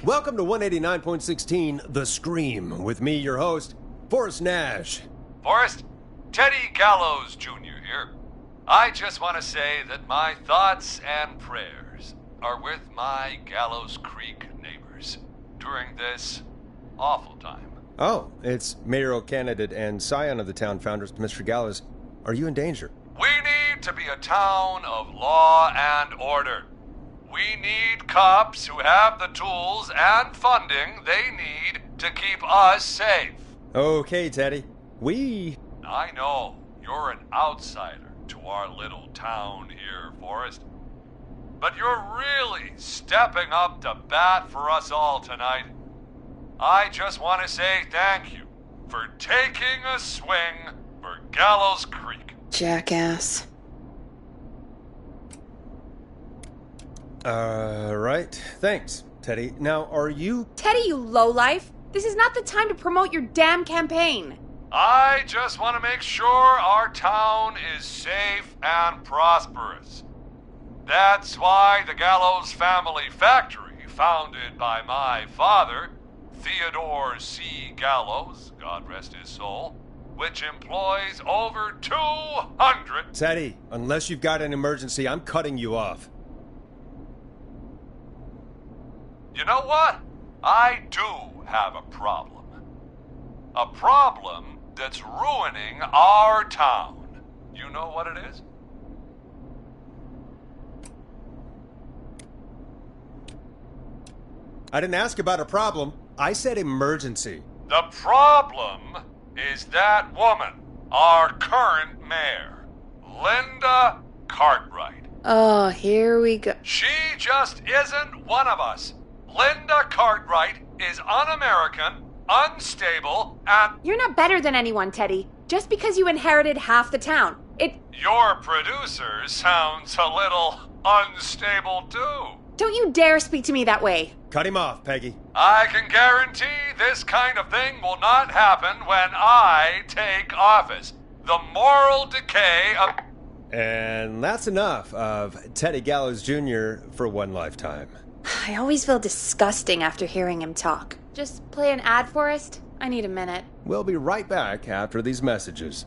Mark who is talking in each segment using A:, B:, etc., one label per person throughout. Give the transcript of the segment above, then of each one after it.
A: Welcome to 189.16 The Scream, with me, your host, Forrest Nash.
B: Forrest, Teddy Gallows Jr. here. I just want to say that my thoughts and prayers are with my Gallows Creek neighbors during this awful time.
A: Oh, it's mayoral candidate and scion of the town founders, Mr. Gallows. Are you in danger?
B: We need to be a town of law and order. We need cops who have the tools and funding they need to keep us safe.
A: Okay, Teddy.
B: I know you're an outsider to our little town here, Forrest. But you're really stepping up to bat for us all tonight. I just want to say thank you for taking a swing for Gallows Creek.
C: Jackass.
A: Right. Thanks, Teddy. Now, are you...
C: Teddy, you lowlife! This is not the time to promote your damn campaign.
B: I just want to make sure our town is safe and prosperous. That's why the Gallows Family Factory, founded by my father, Theodore C. Gallows, God rest his soul, which employs over 200...
A: Teddy, unless you've got an emergency, I'm cutting you off.
B: You know what? I do have a problem. A problem that's ruining our town. You know what it is?
A: I didn't ask about a problem. I said emergency.
B: The problem is that woman, our current mayor, Linda Cartwright.
C: Oh, here we go.
B: She just isn't one of us. Linda Cartwright is un-American, unstable, and...
C: You're not better than anyone, Teddy. Just because you inherited half the town.
B: Your producer sounds a little unstable, too.
C: Don't you dare speak to me that way.
A: Cut him off, Peggy.
B: I can guarantee this kind of thing will not happen when I take office. The moral decay of...
A: And that's enough of Teddy Gallows Jr. for one lifetime.
C: I always feel disgusting after hearing him talk. Just play an ad, Forrest. I need a minute.
A: We'll be right back after these messages.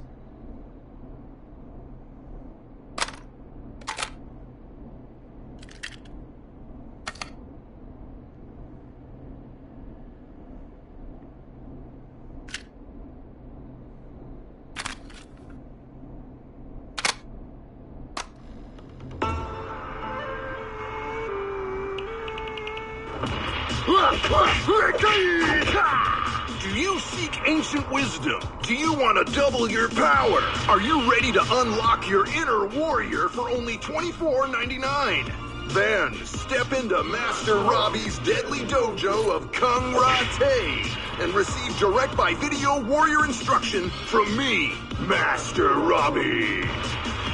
D: Do you seek ancient wisdom? Do you want to double your power? Are you ready to unlock your inner warrior for only $24.99? Then step into Master Robbie's deadly dojo of Kung Ra-Te and receive direct by video warrior instruction from me, Master Robbie.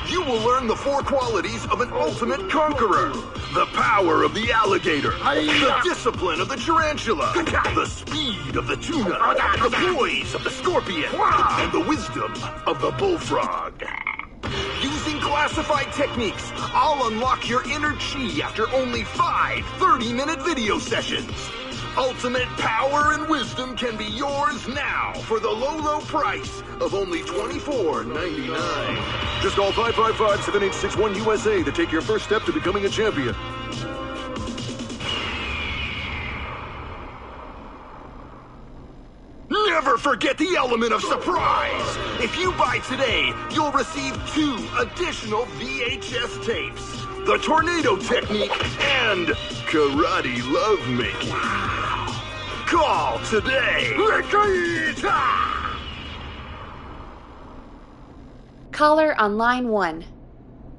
D: You will learn the 4 qualities of an ultimate conqueror. The power of the alligator, the discipline of the tarantula, the speed of the tuna, the poise of the scorpion, and the wisdom of the bullfrog. Using classified techniques, I'll unlock your inner chi after only 5 30-minute video sessions. Ultimate power and wisdom can be yours now for the low price of only $24.99.
E: Just call 555-7861 USA to take your first step to becoming a champion.
D: Never forget the element of surprise! If you buy today, you'll receive 2 additional VHS tapes. The Tornado Technique and Karate Lovemaking. Call today!
C: Caller on line 1.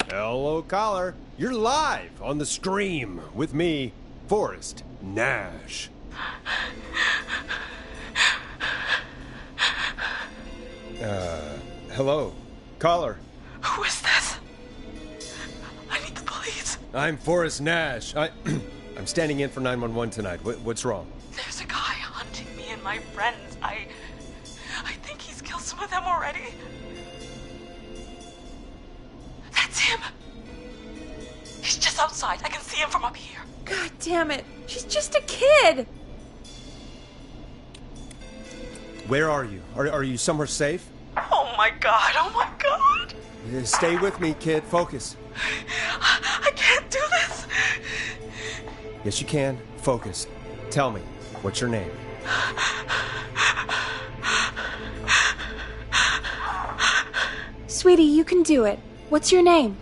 A: Hello, caller. You're live on the stream with me, Forrest Nash. Hello, caller.
F: Who is this? I need the police.
A: I'm Forrest Nash. I'm standing in for 911 tonight. What's wrong?
F: There's a guy hunting me and my friends. I think he's killed some of them already. That's him. He's just outside. I can see him from up here.
C: God damn it. She's just a kid.
A: Where are you? Are you somewhere safe?
F: Oh my god, oh my god.
A: Stay with me, kid. Focus.
F: I can't do this.
A: Yes, you can. Focus. Tell me, what's your name?
C: Sweetie, you can do it. What's your name?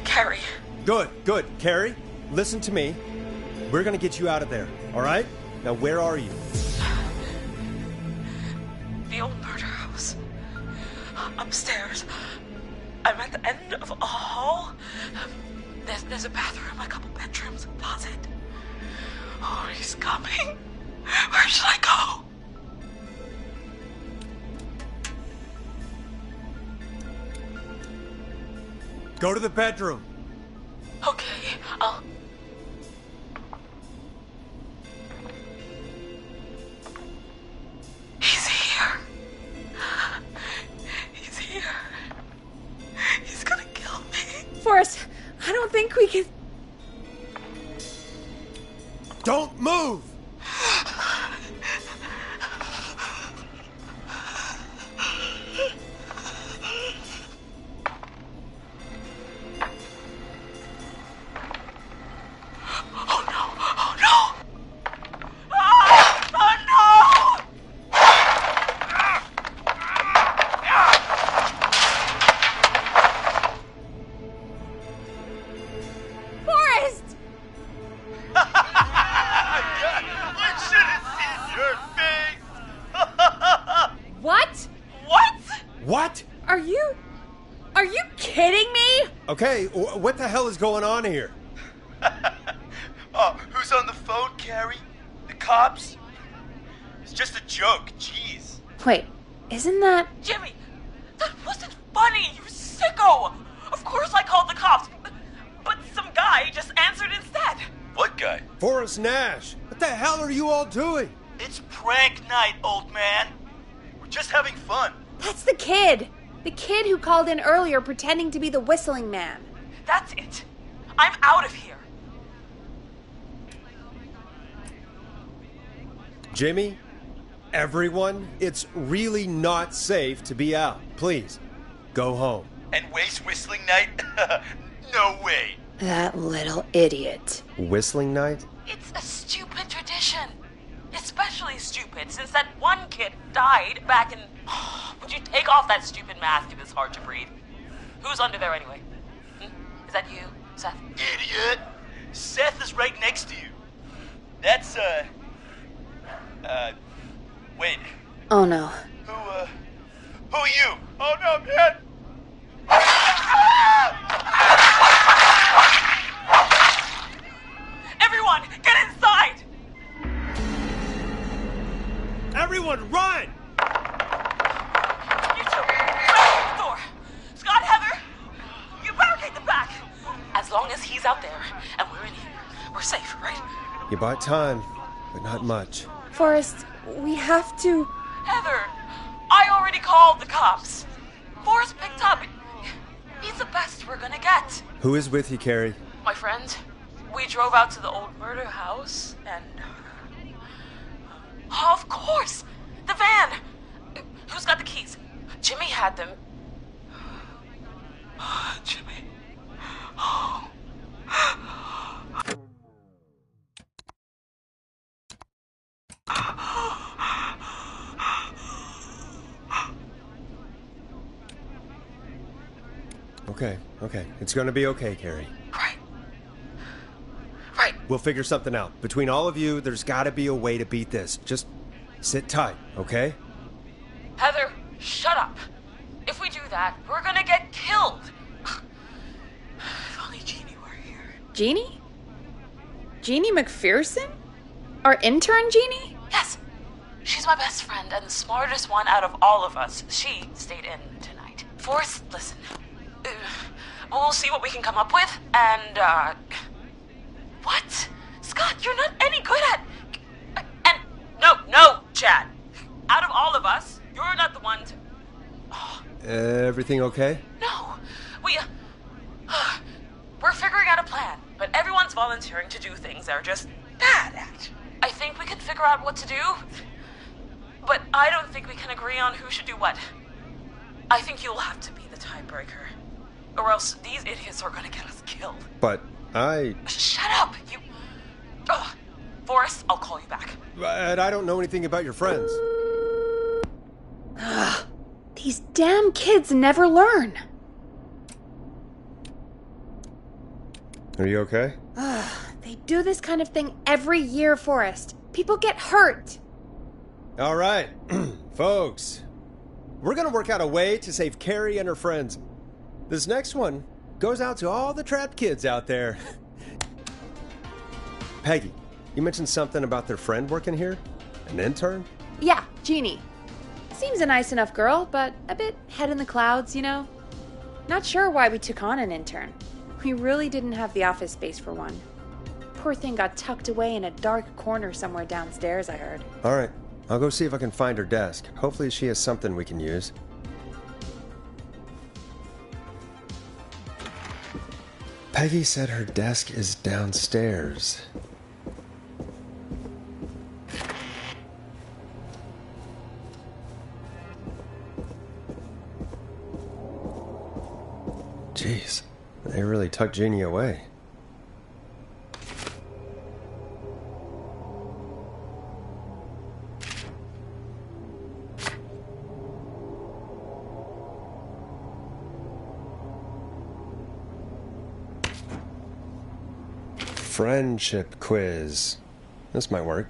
F: Carrie.
A: Good. Carrie, listen to me. We're gonna get you out of there, all right? Now, where are you?
F: The old murder house. Upstairs. I'm at the end of a hall. There's a bathroom, a couple bedrooms, a closet. Oh, he's coming. Where should I go?
A: Go to the bedroom.
F: Okay, I'll... He's here. He's here. He's gonna kill me.
C: Forrest, I don't think we can...
A: Don't move!
F: Oh no! Oh no! Ah! Oh no!
C: Forrest!
G: You should have seen your face!
C: What?
F: What?
A: What?
C: Are you kidding me?
A: Okay, what the hell is going on here?
G: Oh, who's on the phone, Carrie? The cops? It's just a joke, jeez.
C: Wait, isn't that...
F: Jimmy, that wasn't funny, you sicko! Of course I called the cops, but some guy just answered instead.
G: What guy?
A: Forrest Nash. What the hell are you all doing?
G: It's prank night, old man. We're just having fun.
C: That's the kid! The kid who called in earlier pretending to be the whistling man.
F: That's it. I'm out of here.
A: Jimmy, everyone, it's really not safe to be out. Please, go home.
G: And waste whistling night? No way.
C: That little idiot.
A: Whistling night?
F: It's a stupid tradition. Especially stupid since that one kid died back in... Would you take off that stupid mask if it's hard to breathe? Who's under there anyway? Is that you, Seth?
G: Idiot. Seth is right next to you. That's, wait.
C: Oh no.
G: Who are you? Oh no, man.
F: Everyone, get inside!
A: Everyone, run!
F: You two, barricade the door. Scott, Heather, you barricade the back. As long as he's out there and we're in here, we're safe, right?
A: You bought time, but not much.
C: Forrest, we have to...
F: Heather, I already called the cops. Forrest picked up. He's the best we're gonna get.
A: Who is with you, Carrie?
F: My friend, we drove out to the old murder house and... Oh, of course! The van! Who's got the keys? Jimmy had them. Jimmy. Oh.
A: Okay. It's gonna be okay, Carrie.
F: Right.
A: We'll figure something out. Between all of you, there's gotta be a way to beat this. Just sit tight, okay?
F: Heather, shut up. If we do that, we're gonna get killed. If only Jeannie were here.
C: Jeannie? Jeannie McPherson? Our intern Jeannie?
F: Yes. She's my best friend and the smartest one out of all of us. She stayed in tonight. Forrest, listen. We'll see what we can come up with, and, What? Scott, you're not any good at... And... No, Chad. Out of all of us, you're not the one to...
A: Everything okay?
F: No. We're figuring out a plan, but everyone's volunteering to do things they're just bad at. I think we can figure out what to do, but I don't think we can agree on who should do what. I think you'll have to be the tiebreaker, or else these idiots are gonna get us killed.
A: But
F: Shut up, you... Ugh. Forrest, I'll call you back.
A: But I don't know anything about your friends.
C: Ugh. These damn kids never learn.
A: Are you okay?
C: Ugh. They do this kind of thing every year, Forrest. People get hurt.
A: All right, folks. We're gonna work out a way to save Carrie and her friends. This next one goes out to all the trapped kids out there. Peggy, you mentioned something about their friend working here? An intern?
C: Yeah, Jeannie. Seems a nice enough girl, but a bit head in the clouds, you know? Not sure why we took on an intern. We really didn't have the office space for one. Poor thing got tucked away in a dark corner somewhere downstairs, I heard.
A: All right, I'll go see if I can find her desk. Hopefully she has something we can use. Peggy said her desk is downstairs. Jeez, they really tucked Jeannie away. Friendship quiz. This might work.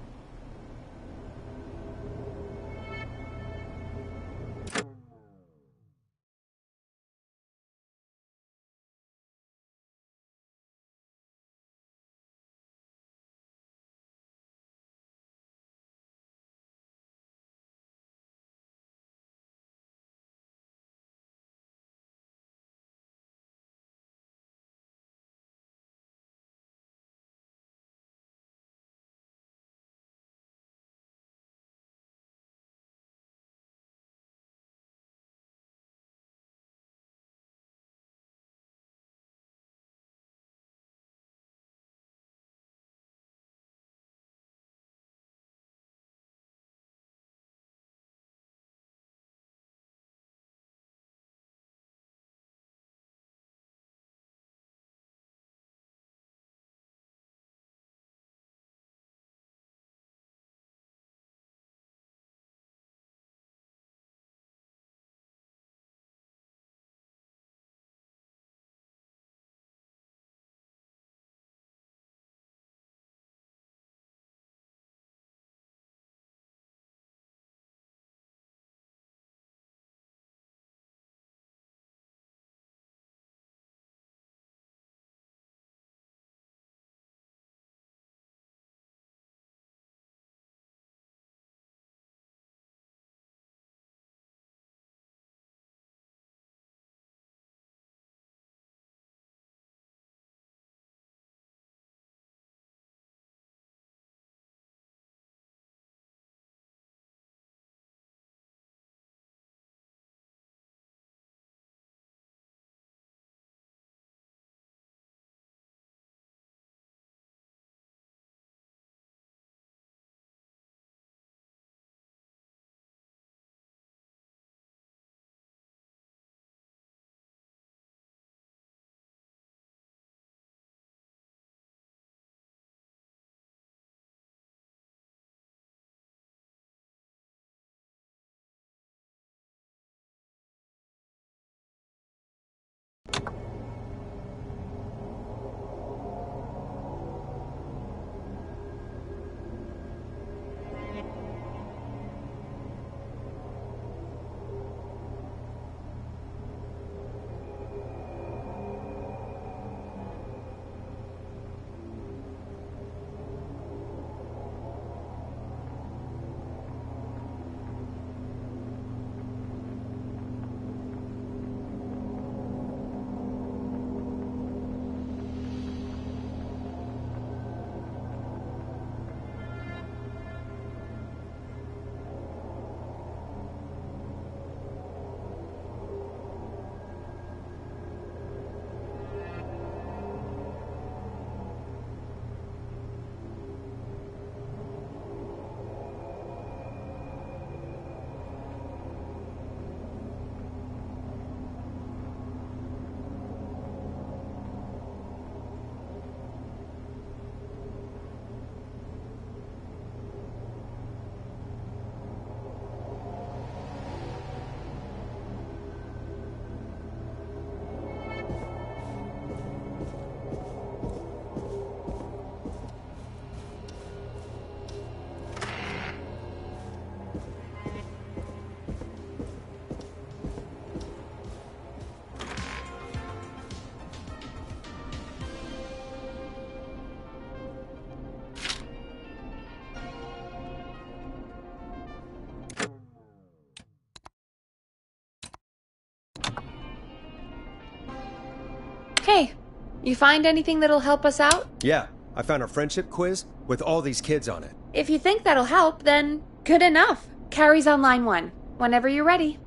C: You find anything that'll help us out?
A: Yeah, I found a friendship quiz with all these kids on it.
C: If you think that'll help, then good enough. Carrie's on line 1. Whenever you're ready.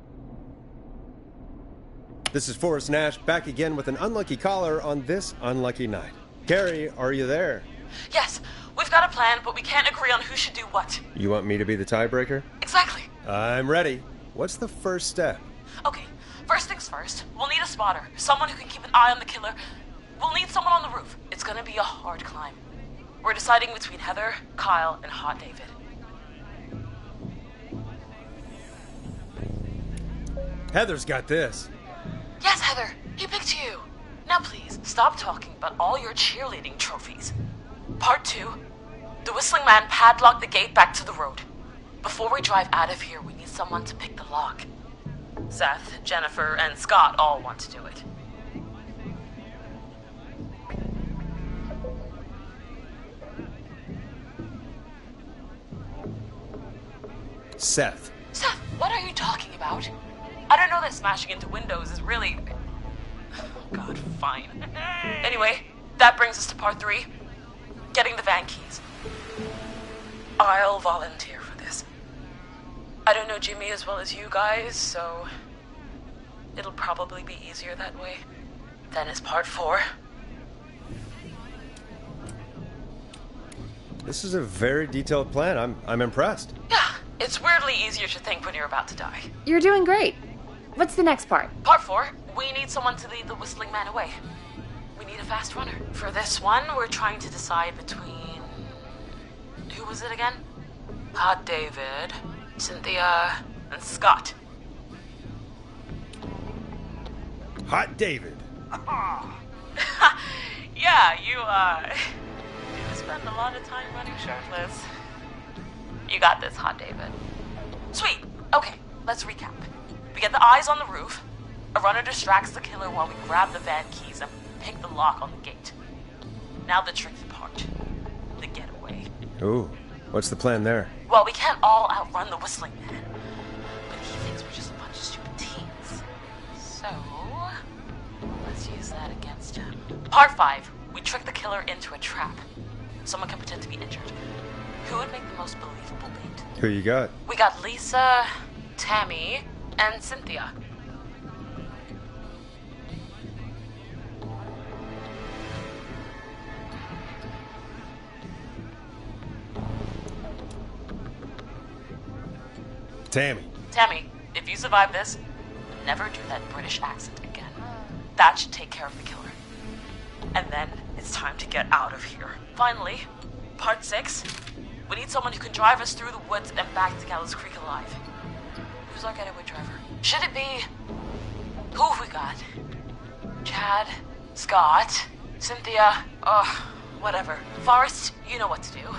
A: This is Forrest Nash, back again with an unlucky caller on this unlucky night. Carrie, are you there?
F: Yes, we've got a plan, but we can't agree on who should do what.
A: You want me to be the tiebreaker?
F: Exactly.
A: I'm ready. What's the first step?
F: Okay, first things first. We'll need a spotter. Someone who can keep an eye on the killer. We'll need someone on the roof. It's gonna be a hard climb. We're deciding between Heather, Kyle, and Hot David.
A: Heather's got this.
F: Yes, Heather, he picked you. Now please, stop talking about all your cheerleading trophies. Part 2. The Whistling Man padlocked the gate back to the road. Before we drive out of here, we need someone to pick the lock. Seth, Jennifer, and Scott all want to do it.
A: Seth.
F: Seth, what are you talking about? I don't know that smashing into windows is really... Oh, God, fine. Anyway, that brings us to part 3. Getting the van keys. I'll volunteer for this. I don't know Jimmy as well as you guys, so... it'll probably be easier that way. Then is part 4.
A: This is a very detailed plan. I'm impressed.
F: Yeah, it's weirdly easier to think when you're about to die.
C: You're doing great. What's the next part?
F: Part 4, we need someone to lead the Whistling Man away. We need a fast runner. For this one, we're trying to decide between... who was it again? Hot David, Cynthia, and Scott.
A: Hot David.
F: Yeah, you spend a lot of time running shirtless. You got this, Hot David. Sweet. Okay, let's recap. We get the eyes on the roof. A runner distracts the killer while we grab the van keys and pick the lock on the gate. Now the tricky part. The getaway.
A: Ooh, what's the plan there?
F: Well, we can't all outrun the Whistling Man. But he thinks we're just a bunch of stupid teens. So, let's use that against him. Part 5. We trick the killer into a trap. Someone can pretend to be injured. Who would make the most believable bait?
A: Who you got?
F: We got Lisa, Tammy, and Cynthia.
A: Tammy.
F: Tammy, if you survive this, never do that British accent again. That should take care of the killer. And then it's time to get out of here. Finally, part 6. We need someone who can drive us through the woods and back to Gallows Creek alive. Who's our getaway driver? Should it be... who have we got? Chad, Scott, Cynthia, whatever. Forrest, you know what to do.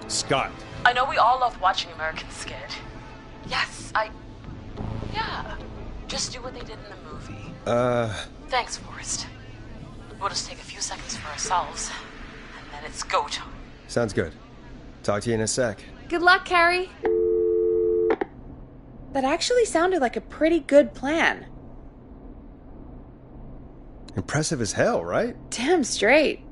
A: Scott.
F: I know we all love watching American Skid. Yes, yeah. Just do what they did in the movie. Thanks, Forrest. We'll just take a few seconds for ourselves, and then it's go time.
A: Sounds good. Talk to you in a sec.
C: Good luck, Carrie. That actually sounded like a pretty good plan.
A: Impressive as hell, right?
C: Damn straight.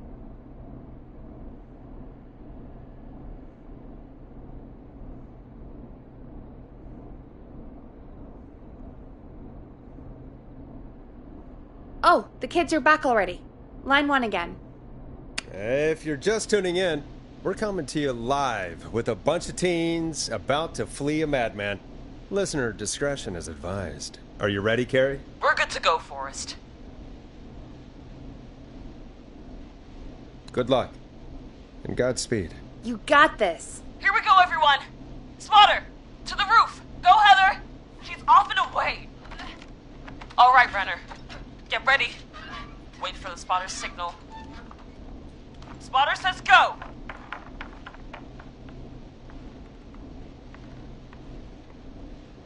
C: Oh, the kids are back already. Line 1 again.
A: If you're just tuning in, we're coming to you live with a bunch of teens about to flee a madman. Listener discretion is advised. Are you ready, Carrie?
F: We're good to go, Forrest.
A: Good luck. And Godspeed.
C: You got this.
F: Here we go, everyone. Spotter, to the roof. Go, Heather. She's off and away. All right, Renner. Get ready. Wait for the spotter's signal. Spotter says go.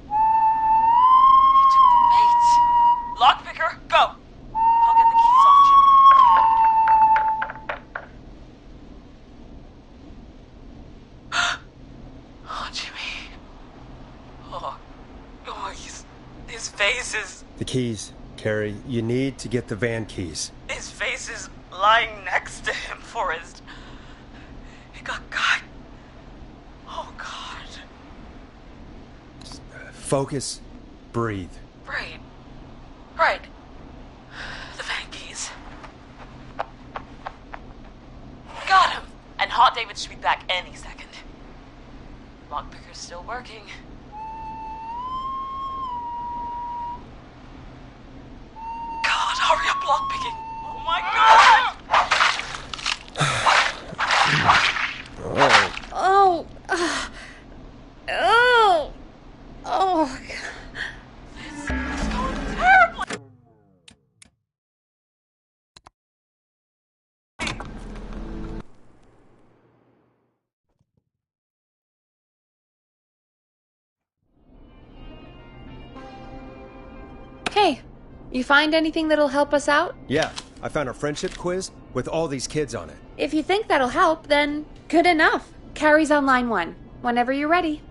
F: He took the bait. Lockpicker, go. I'll get the keys off Jimmy. Oh, Jimmy. face is...
A: The keys. Carrie, you need to get the van keys.
F: His face is lying next to him, Forrest. He got cut. Oh, God.
A: Focus. Breathe.
F: Right. The van keys. Got him! And Hot David should be back any second. Lockpicker's still working. God, hurry up, lockpicking! Oh my God!
C: Oh. Oh. Oh.
F: This is going terribly!
C: Hey, you find anything that'll help us out?
A: Yeah, I found a friendship quiz with all these kids on it.
C: If you think that'll help, then good enough. Carrie's on line 1. Whenever you're ready.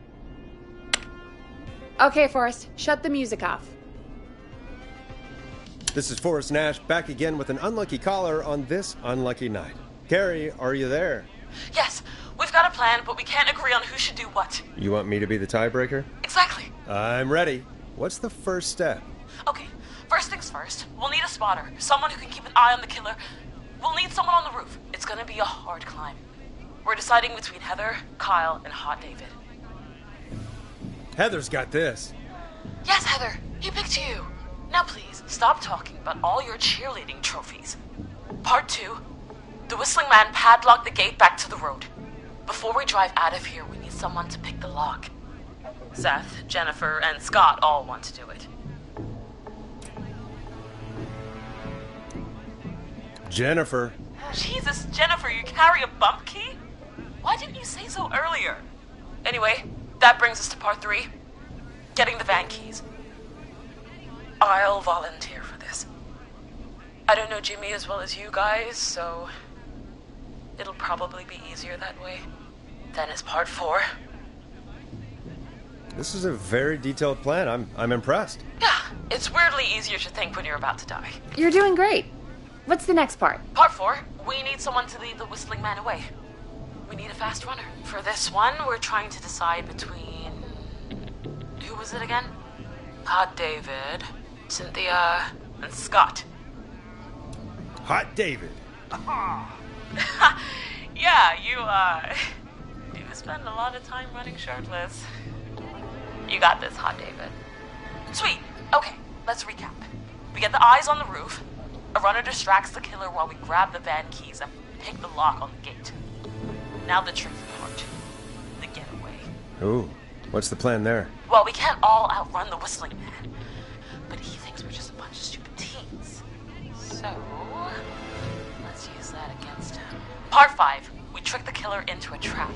C: Okay, Forrest, shut the music off.
A: This is Forrest Nash back again with an unlucky caller on this unlucky night. Carrie, are you there?
F: Yes, we've got a plan, but we can't agree on who should do what.
A: You want me to be the tiebreaker?
F: Exactly.
A: I'm ready. What's the first step?
F: Okay, first things first. We'll need a spotter, someone who can keep an eye on the killer. We'll need someone on the roof. It's gonna be a hard climb. We're deciding between Heather, Kyle, and Hot David.
A: Heather's got this.
F: Yes, Heather, he picked you. Now please, stop talking about all your cheerleading trophies. Part 2. The Whistling Man padlocked the gate back to the road. Before we drive out of here, we need someone to pick the lock. Seth, Jennifer, and Scott all want to do it.
A: Jennifer.
F: Jesus, Jennifer, you carry a bump key? Why didn't you say so earlier? Anyway, that brings us to part 3. Getting the van keys. I'll volunteer for this. I don't know Jimmy as well as you guys, so it'll probably be easier that way. Then is part 4.
A: This is a very detailed plan. I'm impressed.
F: Yeah, it's weirdly easier to think when you're about to die.
C: You're doing great. What's the next part?
F: Part 4, we need someone to lead the Whistling Man away. We need a fast runner. For this one, we're trying to decide between... Who was it again? Hot David, Cynthia, and Scott.
A: Hot David.
F: Yeah, you spend a lot of time running shirtless. You got this, Hot David. Sweet. Okay, let's recap. We get the eyes on the roof. A runner distracts the killer while we grab the van keys and pick the lock on the gate. Now the tricky part. The getaway.
A: Ooh, what's the plan there?
F: Well, we can't all outrun the Whistling Man. But he thinks we're just a bunch of stupid teens. So, let's use that against him. Part 5. We trick the killer into a trap.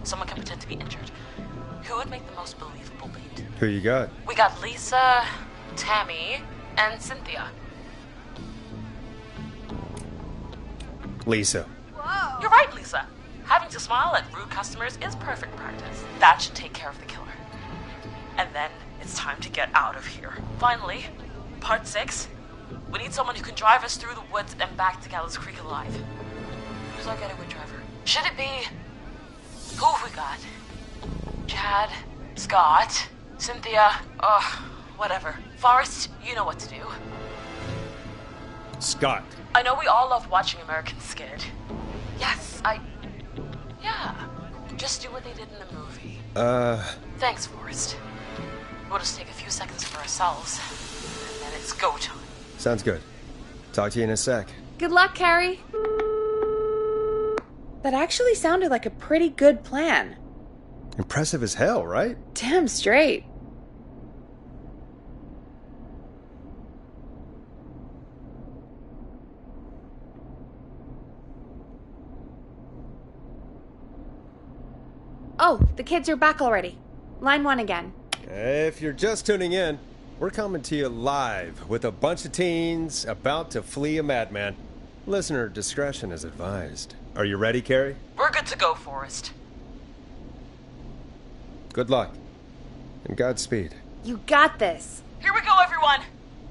F: Someone can pretend to be injured. Who would make the most believable lead?
A: Who you got?
F: We got Lisa, Tammy, and Cynthia.
A: Lisa.
C: Whoa.
F: You're right, Lisa. Having to smile at rude customers is perfect practice. That should take care of the killer. And then it's time to get out of here. Finally, part 6. We need someone who can drive us through the woods and back to Gallows Creek alive. Who's our getaway driver? Should it be... Who have we got? Chad, Scott, Cynthia, whatever. Forrest, you know what to do.
A: Scott.
F: I know we all love watching American Skid. Yes, Yeah, just do what they did in the movie.
A: Thanks,
F: Forrest. We'll just take a few seconds for ourselves, and then it's go time.
A: Sounds good. Talk to you in a sec.
C: Good luck, Carrie. That actually sounded like a pretty good plan.
A: Impressive as hell, right?
C: Damn straight. Oh, the kids are back already. Line 1 again.
A: If you're just tuning in, we're coming to you live with a bunch of teens about to flee a madman. Listener discretion is advised. Are you ready, Carrie?
F: We're good to go, Forrest.
A: Good luck. And Godspeed.
C: You got this.
F: Here we go, everyone.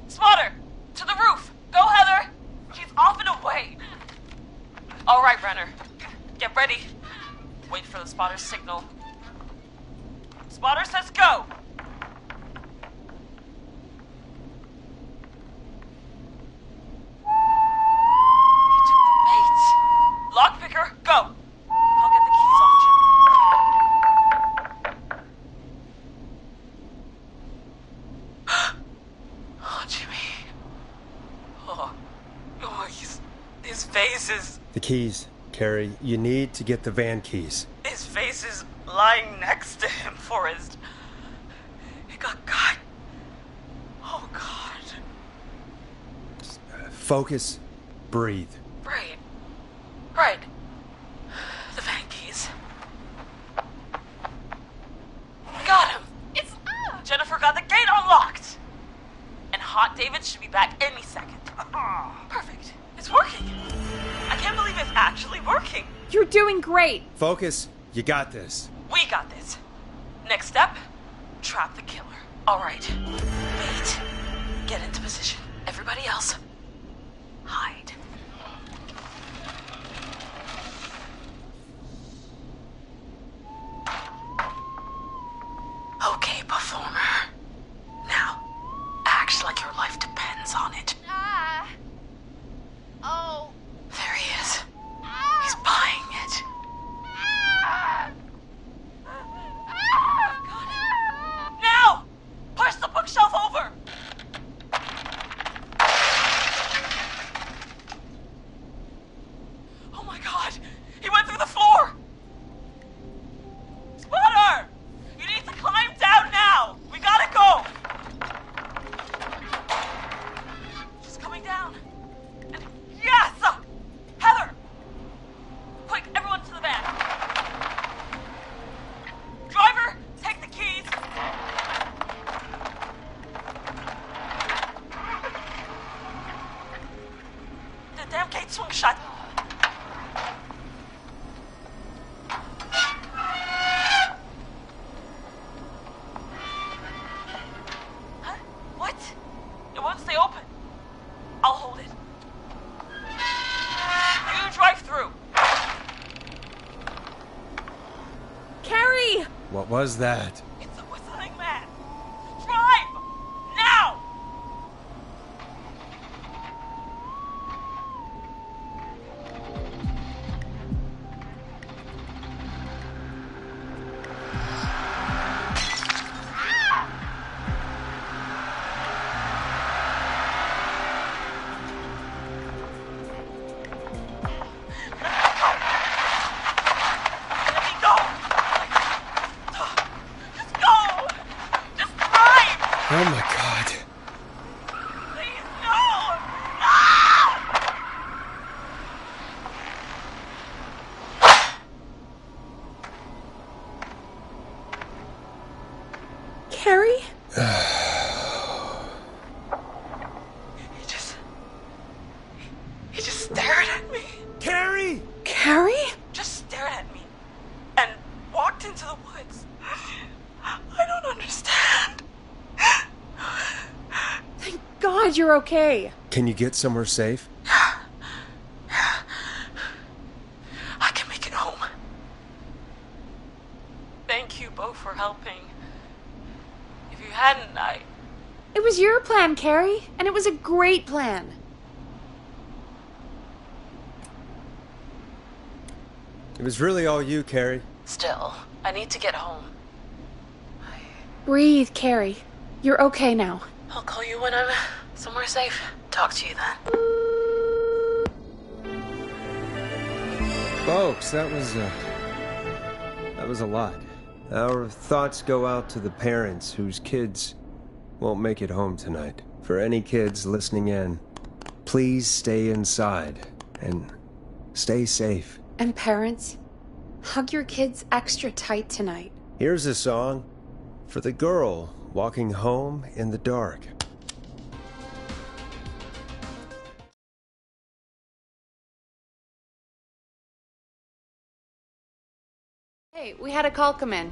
F: Spotter, to the roof. Go, Heather. She's off and away. All right, Renner. Get ready. Wait for the spotter's signal. Spotter says go. He took the bait. Lockpicker, go. I'll get the keys off Jimmy. Oh, Jimmy. Oh, his face is...
A: The keys, Carrie. You need to get the van keys.
F: His face is lying next to him, Forrest. He got cut. Oh, God.
A: Focus. Breathe.
F: Right. The van keys. Got him. It's up. Jennifer got the gate unlocked. And Hot David should be back any second. Perfect. It's working. I can't believe it's actually working.
C: You're doing great.
A: Focus. You got this.
F: We got this. Next step, trap the killer. All right. Wait. Get into position. Everybody else, hide. Okay, performer. Now, act like your life depends on it.
C: Oh.
F: There he is. He's buying it. Got it. Now! Push the bookshelf over! Oh my God! He went through the floor! Spotter! You need to climb down now! We gotta go! She's coming down. And yes! Heather! Quick, everyone to the van. Driver, take the keys. The damn gate swung shut. Huh? What? It won't stay open. I'll hold it. You drive through.
C: Carrie!
A: What was that?
F: It's a whistling man. Drive! Now! Let me go! Just go! Just drive!
A: Oh my God.
F: Please, no! No!
C: Carrie?
F: He just stared at me.
A: Carrie!
C: Carrie?
F: Just stared at me. And walked into the woods. I don't understand.
C: Thank God you're okay.
A: Can you get somewhere safe?
F: I can make it home. Thank you both for helping. If you hadn't,
C: It was your plan, Carrie, and it was a great plan.
A: It was really all you, Carrie.
F: Still, I need to get home.
C: Breathe, Carrie. You're okay now.
F: I'll call you when I'm somewhere safe. Talk to you then.
A: Folks, that was a lot. Our thoughts go out to the parents whose kids won't make it home tonight. For any kids listening in, please stay inside and stay safe.
C: And parents, hug your kids extra tight tonight.
A: Here's a song for the girl walking home in the dark.
C: Hey, we had a call come in.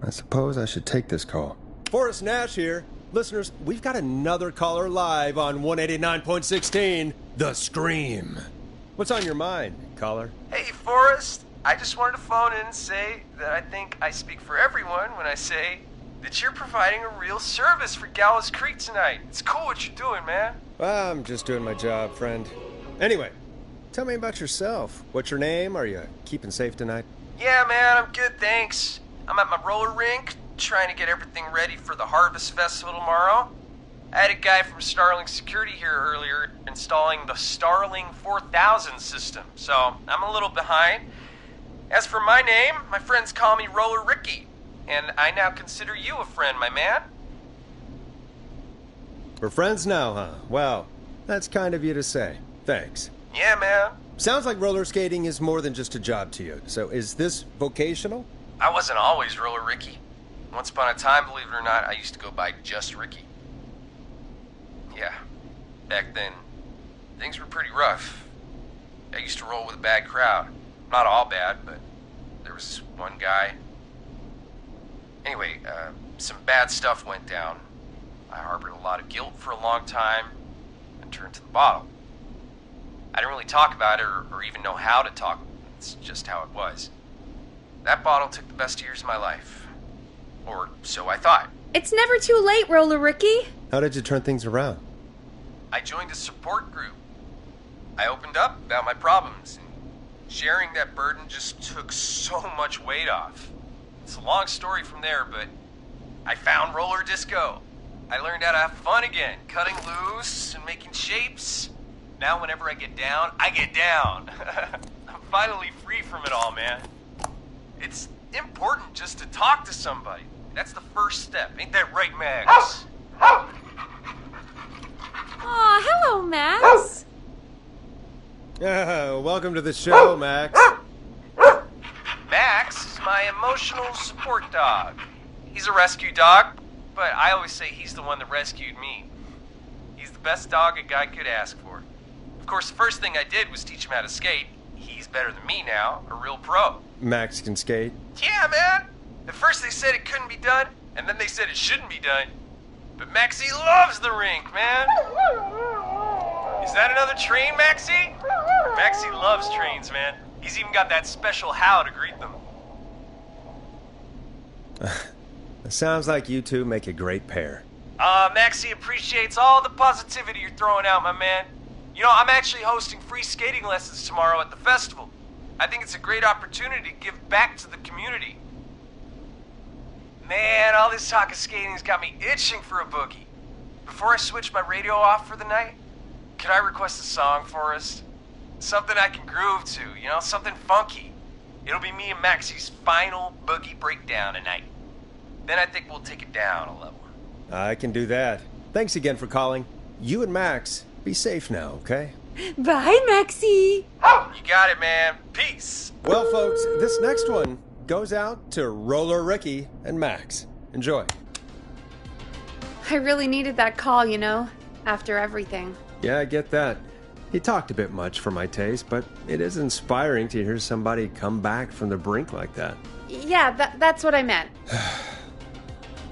A: I suppose I should take this call. Forrest Nash here. Listeners, we've got another caller live on 189.16, The Scream. What's on your mind, caller?
H: Hey, Forrest. I just wanted to phone in and say that I think I speak for everyone when I say that you're providing a real service for Gallows Creek tonight. It's cool what you're doing, man.
A: Well, I'm just doing my job, friend. Anyway, tell me about yourself. What's your name? Are you keeping safe tonight?
H: Yeah, man, I'm good, thanks. I'm at my roller rink, trying to get everything ready for the Harvest Festival tomorrow. I had a guy from Starling Security here earlier installing the Starling 4000 system, so I'm a little behind. As for my name, my friends call me Roller Ricky, and I now consider you a friend, my man.
A: We're friends now, huh? Well, that's kind of you to say. Thanks.
H: Yeah, man.
A: Sounds like roller skating is more than just a job to you. So is this vocational?
H: I wasn't always Roller Ricky. Once upon a time, believe it or not, I used to go by just Ricky. Yeah, back then, things were pretty rough. I used to roll with a bad crowd. Not all bad, but there was this one guy. Anyway, some bad stuff went down. I harbored a lot of guilt for a long time and turned to the bottle. I didn't really talk about it or even know how to talk. It's just how it was. That bottle took the best years of my life. Or so I thought.
C: It's never too late, Roller Ricky.
A: How did you turn things around?
H: I joined a support group. I opened up about my problems, and sharing that burden just took so much weight off. It's a long story from there, but I found roller disco. I learned how to have fun again, cutting loose and making shapes. Now whenever I get down, I get down. I'm finally free from it all, man. It's important just to talk to somebody. That's the first step. Ain't that right, Max?
C: Aw, hello, Max.
A: Welcome to the show, Max.
H: Max is my emotional support dog. He's a rescue dog, but I always say he's the one that rescued me. He's the best dog a guy could ask for. Of course, the first thing I did was teach him how to skate. He's better than me now, a real pro.
A: Max can skate?
H: Yeah, man. At first they said it couldn't be done, and then they said it shouldn't be done. But Maxie loves the rink, man. Is that another train, Maxie? Maxie loves trains, man. He's even got that special how to greet them.
A: It sounds like you two make a great pair.
H: Maxie appreciates all the positivity you're throwing out, my man. You know, I'm actually hosting free skating lessons tomorrow at the festival. I think it's a great opportunity to give back to the community. Man, all this talk of skating's got me itching for a boogie. Before I switch my radio off for the night, could I request a song for us? Something I can groove to, you know, something funky. It'll be me and Maxie's final boogie breakdown tonight. Then I think we'll take it down a level.
A: I can do that. Thanks again for calling. You and Max, be safe now, okay?
C: Bye, Maxie.
H: You got it, man. Peace.
A: Well, folks, this next one goes out to Roller Ricky and Max. Enjoy.
C: I really needed that call, you know, after everything.
A: Yeah, I get that. He talked a bit much for my taste, but it is inspiring to hear somebody come back from the brink like that.
C: Yeah, that's what I meant.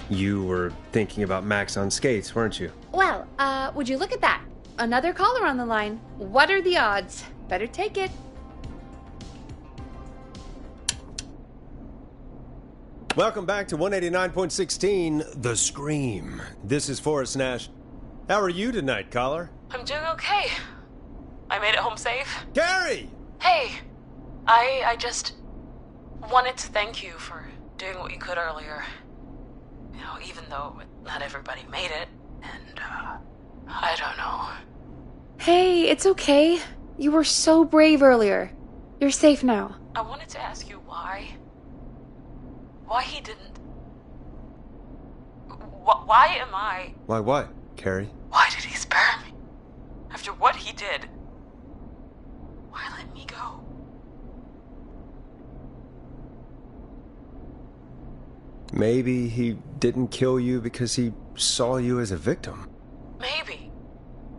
A: You were thinking about Max on skates, weren't you?
C: Well, would you look at that? Another caller on the line. What are the odds? Better take it.
A: Welcome back to 189.16, The Scream. This is Forrest Nash. How are you tonight, caller?
F: I'm doing okay. I made it home safe.
A: Gary!
F: Hey, I just wanted to thank you for doing what you could earlier. You know, even though not everybody made it, and, I don't know.
C: Hey, it's okay. You were so brave earlier. You're safe now.
F: I wanted to ask you why. Why he didn't... Why am I...
A: Why what, Carrie?
F: Why did he spare me? After what he did, why let me go?
A: Maybe he didn't kill you because he saw you as a victim.
F: Maybe.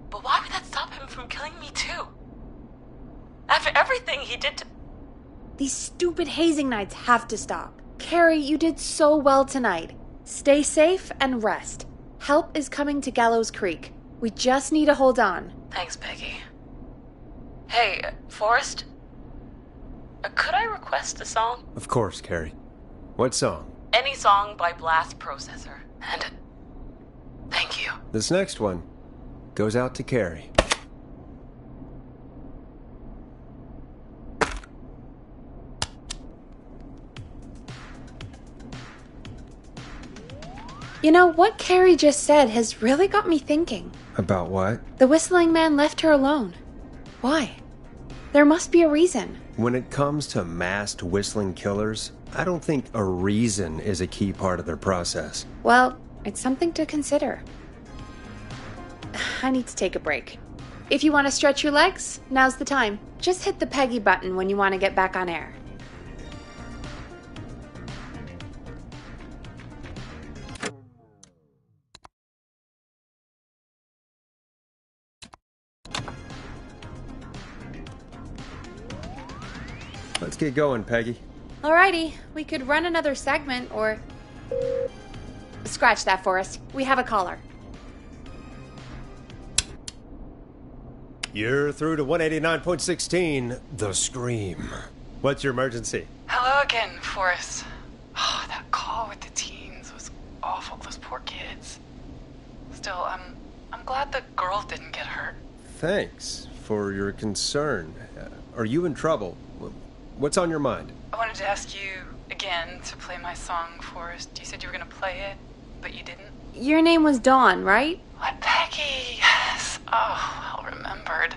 F: But why would that stop him from killing me too? After everything he did to...
C: These stupid hazing nights have to stop. Carrie, you did so well tonight. Stay safe and rest. Help is coming to Gallows Creek. We just need to hold on.
F: Thanks, Peggy. Hey, Forrest? Could I request a song?
A: Of course, Carrie. What song?
F: Any song by Blast Processor. And thank you.
A: This next one goes out to Carrie.
C: You know, what Carrie just said has really got me thinking.
A: About what?
C: The whistling man left her alone. Why? There must be a reason.
A: When it comes to masked whistling killers, I don't think a reason is a key part of their process.
C: Well, it's something to consider. I need to take a break. If you want to stretch your legs, now's the time. Just hit the Peggy button when you want to get back on air.
A: Let's get going, Peggy.
C: Alrighty, we could run another segment or... Scratch that, Forrest. We have a caller.
A: You're through to 189.16, The Scream. What's your emergency?
I: Hello again, Forrest. Oh, that call with the teens was awful, those poor kids. Still, I'm glad the girl didn't get hurt.
A: Thanks for your concern. Are you in trouble? What's on your mind?
I: I wanted to ask you again to play my song, Forrest. You said you were going to play it, but you didn't.
C: Your name was Dawn, right?
I: What, Peggy? Yes. Oh, well remembered.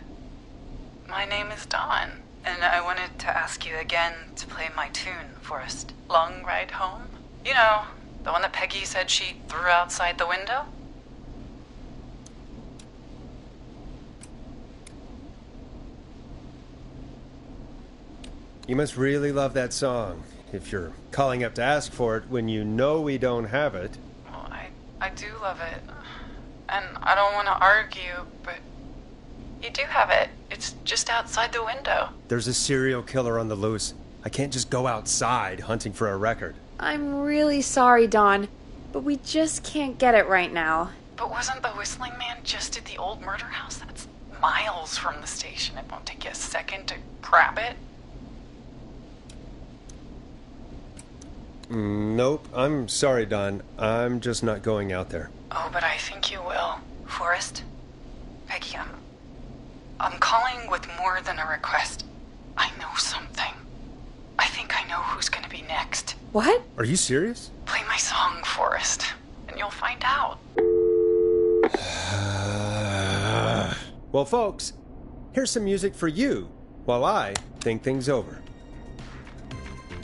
I: My name is Dawn, and I wanted to ask you again to play my tune, Forrest. Long Ride Home? You know, the one that Peggy said she threw outside the window?
A: You must really love that song, if you're calling up to ask for it when you know we don't have it.
I: Well, I do love it. And I don't want to argue, but you do have it. It's just outside the window.
A: There's a serial killer on the loose. I can't just go outside hunting for a record.
C: I'm really sorry, Dawn, but we just can't get it right now.
I: But wasn't the whistling man just at the old murder house? That's miles from the station. It won't take you a second to grab it.
A: Nope, I'm sorry, Don. I'm just not going out there.
I: Oh, but I think you will. Forrest? Peggy, I'm calling with more than a request. I know something. I think I know who's gonna be next.
C: What?
A: Are you serious?
I: Play my song, Forrest, and you'll find out.
A: Well, folks, here's some music for you while I think things over.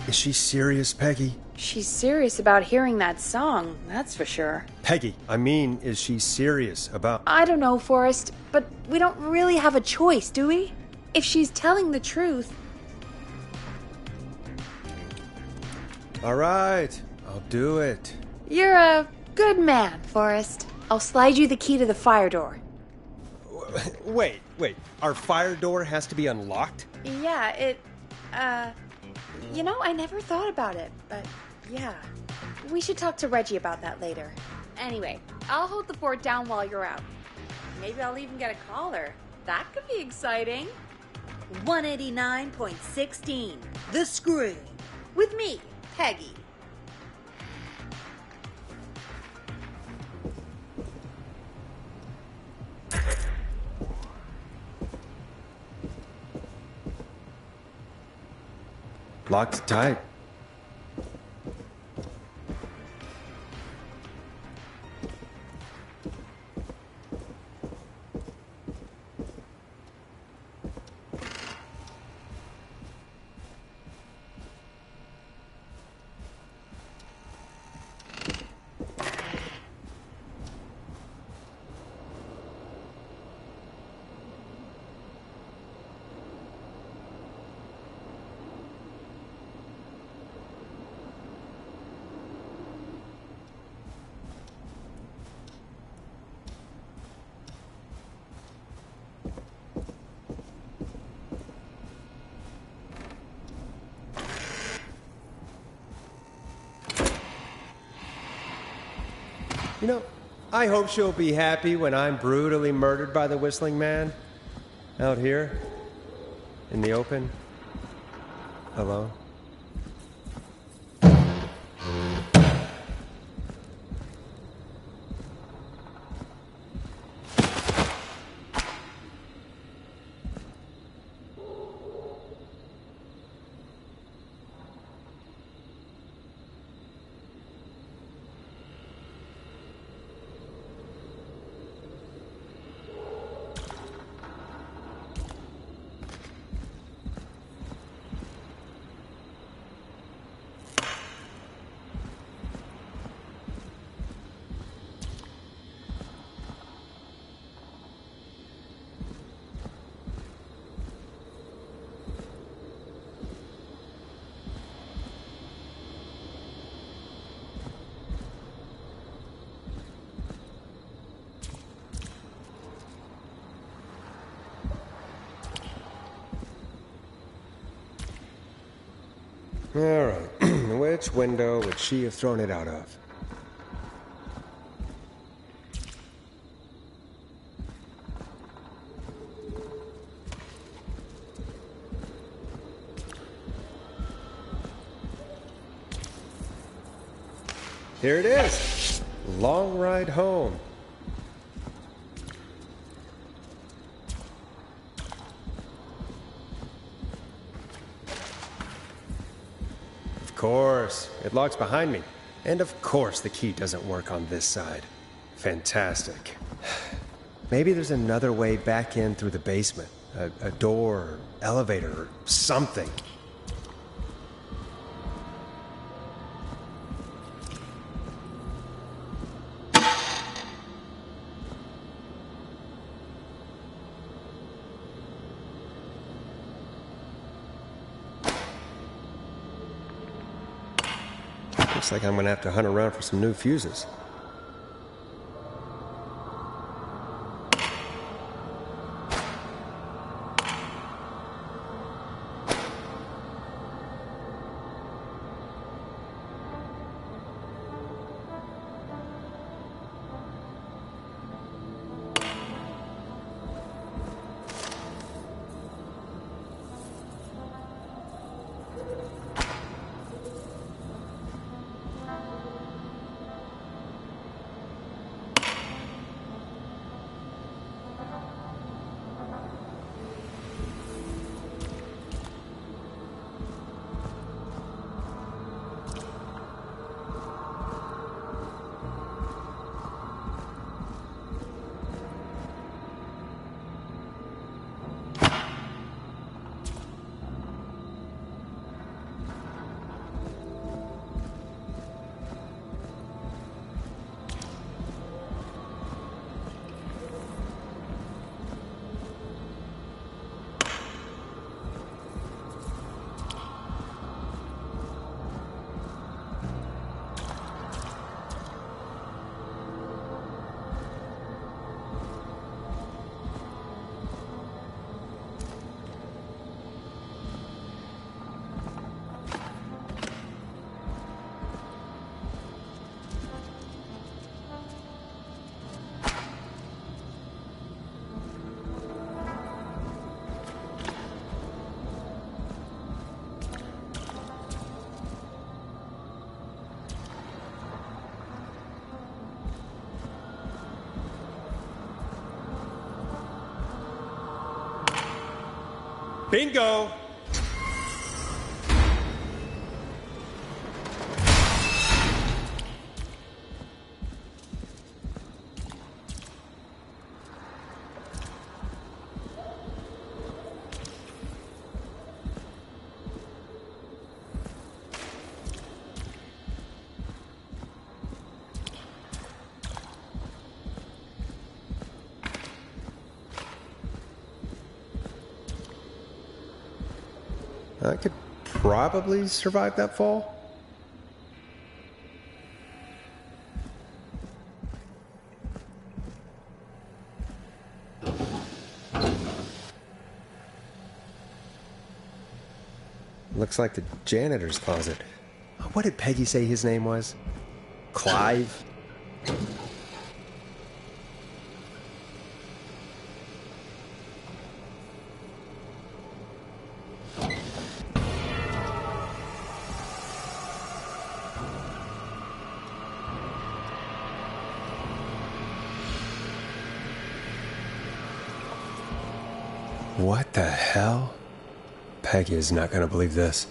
A: Is she serious, Peggy?
C: She's serious about hearing that song, that's for sure.
A: Peggy, I mean, is she serious about...
C: I don't know, Forrest, but we don't really have a choice, do we? If she's telling the truth...
A: All right, I'll do it.
C: You're a good man, Forrest. I'll slide you the key to the fire door.
A: Wait. Our fire door has to be unlocked?
C: Yeah, You know, I never thought about it, but yeah. We should talk to Reggie about that later. Anyway, I'll hold the fort down while you're out. Maybe I'll even get a caller. That could be exciting.
J: 189.16, The Scream. With me, Peggy.
A: Locked tight. You know, I hope she'll be happy when I'm brutally murdered by the Whistling Man. Out here, in the open, alone. All right. Which window would she have thrown it out of? Here it is. Long Ride Home. Of course, it locks behind me. And of course the key doesn't work on this side. Fantastic. Maybe there's another way back in through the basement. A door, or elevator, or something. Looks like I'm gonna have to hunt around for some new fuses. Bingo! I could probably survive that fall. Looks like the janitor's closet. What did Peggy say his name was? Clive? What the hell? Peggy is not gonna believe this.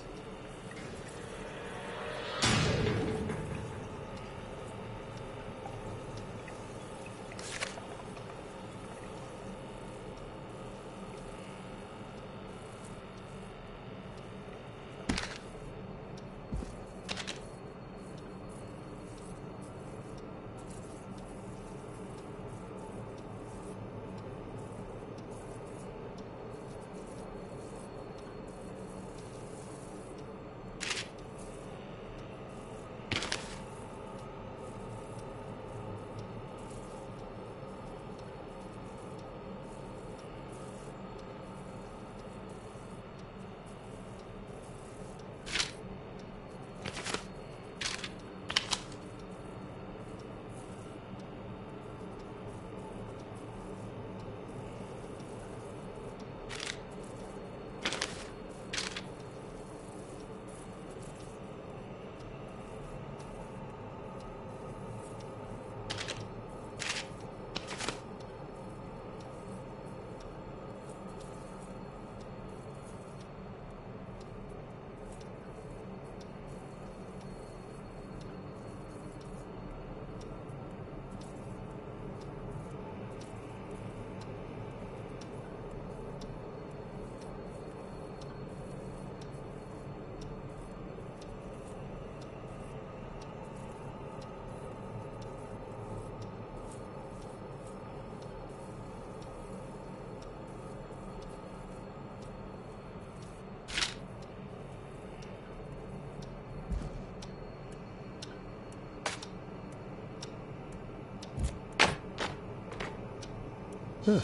A: Huh,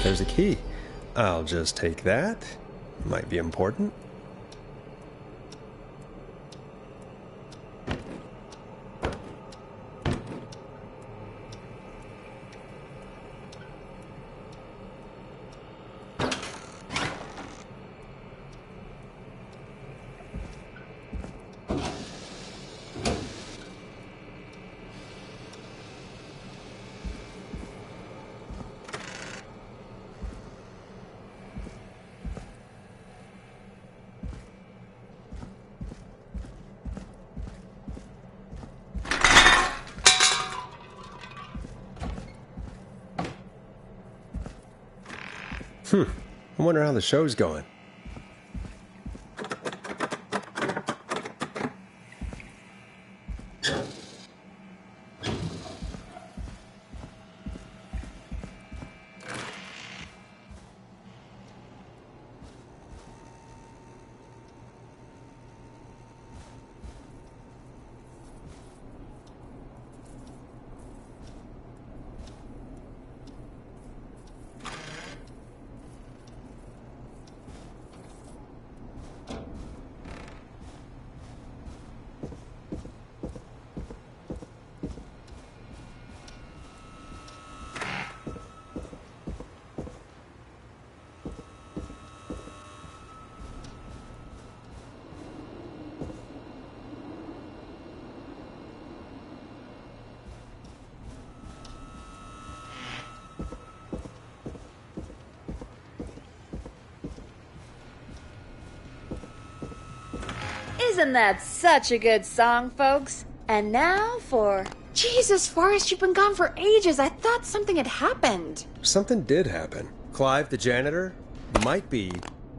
A: there's a key. I'll just take that. Might be important. I wonder how the show's going.
C: Isn't that such a good song, folks? And now for... Jesus, Forrest, you've been gone for ages. I thought something had happened.
A: Something did happen. Clive, the janitor, might be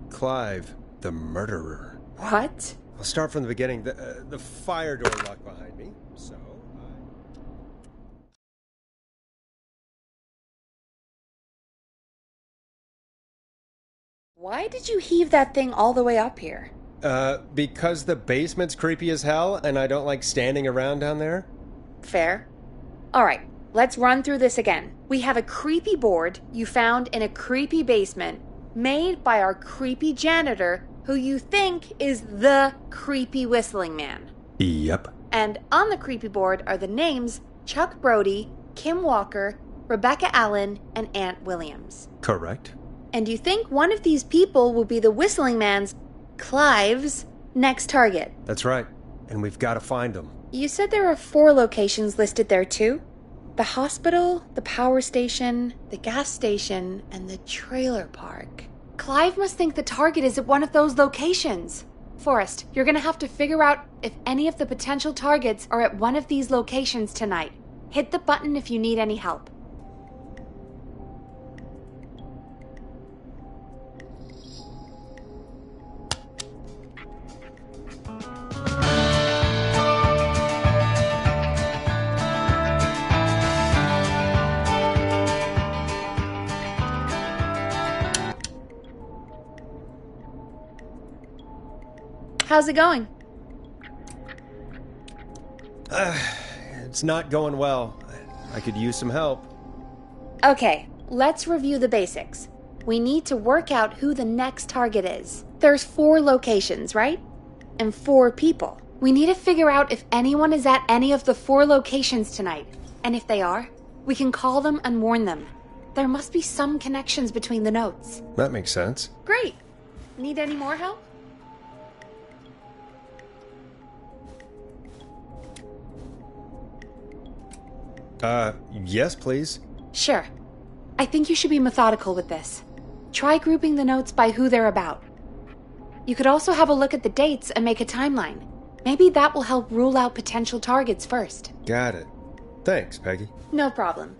A: Clive, the murderer.
C: What?
A: I'll start from the beginning. The fire door locked behind me, so...
C: Why did you heave that thing all the way up here?
A: Because the basement's creepy as hell, and I don't like standing around down there.
C: Fair. Alright, let's run through this again. We have a creepy board you found in a creepy basement, made by our creepy janitor, who you think is the creepy whistling man.
A: Yep.
C: And on the creepy board are the names Chuck Brody, Kim Walker, Rebecca Allen, and Aunt Williams.
A: Correct.
C: And you think one of these people will be the whistling man's, Clive's, next target.
A: That's right. And we've got to find them.
C: You said there are 4 locations listed there too? The hospital, the power station, the gas station, and the trailer park. Clive must think the target is at one of those locations. Forrest, you're gonna have to figure out if any of the potential targets are at one of these locations tonight. Hit the button if you need any help. How's it going?
A: It's not going well. I could use some help.
C: Okay, let's review the basics. We need to work out who the next target is. There's 4 locations, right? And 4 people. We need to figure out if anyone is at any of the 4 locations tonight. And if they are, we can call them and warn them. There must be some connections between the notes.
A: That makes sense.
C: Great. Need any more help?
A: Yes, please.
C: Sure. I think you should be methodical with this. Try grouping the notes by who they're about. You could also have a look at the dates and make a timeline. Maybe that will help rule out potential targets first.
A: Got it. Thanks, Peggy.
C: No problem.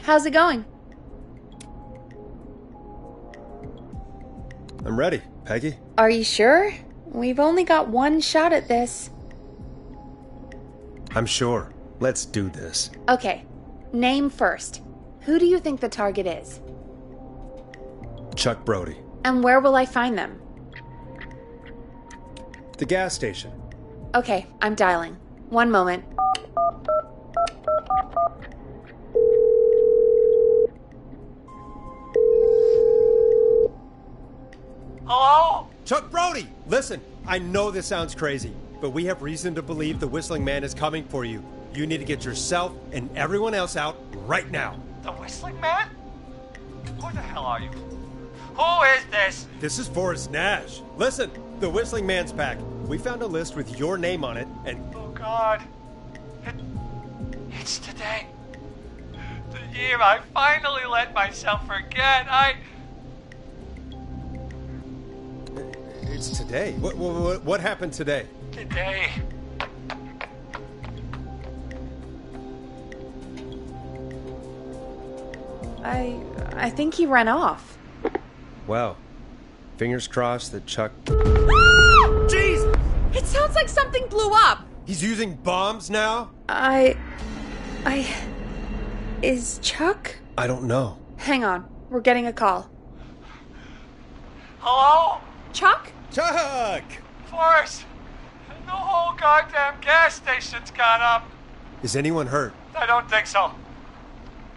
C: How's it going?
A: I'm ready, Peggy.
C: Are you sure? We've only got one shot at this.
A: I'm sure. Let's do this.
C: Okay, name first. Who do you think the target is?
A: Chuck Brody.
C: And where will I find them?
A: The gas station.
C: Okay, I'm dialing. One moment.
B: Hello?
A: Chuck Brody! Listen, I know this sounds crazy, but we have reason to believe the Whistling Man is coming for you. You need to get yourself and everyone else out right now.
B: The Whistling Man? Who the hell are you? Who is this?
A: This is Forrest Nash. Listen, the Whistling Man's pack. We found a list with your name on it, and...
B: Oh, God. It's today. The year I finally let myself forget.
A: It's today. What happened today?
B: Today.
C: I think he ran off.
A: Well, fingers crossed that Chuck...
C: Jeez! It sounds like something blew up!
A: He's using bombs now?
C: Is Chuck?
A: I don't know.
C: Hang on, we're getting a call.
B: Hello?
C: Chuck?
A: Chuck!
B: Forrest! The whole goddamn gas station's gone up.
A: Is anyone hurt?
B: I don't think so.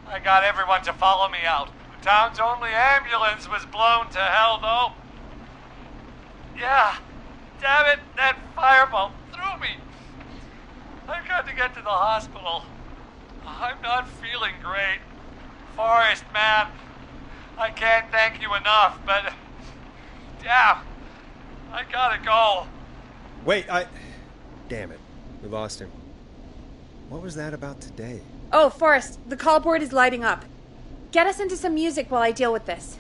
B: I got everyone to follow me out. The town's only ambulance was blown to hell, though. Yeah. Damn it, that fireball threw me. I've got to get to the hospital. I'm not feeling great. Forrest, man, I can't thank you enough, but... Damn, I gotta go.
A: Wait, Damn it. We lost him. What was that about today?
C: Oh, Forrest, the call board is lighting up. Get us into some music while I deal with this.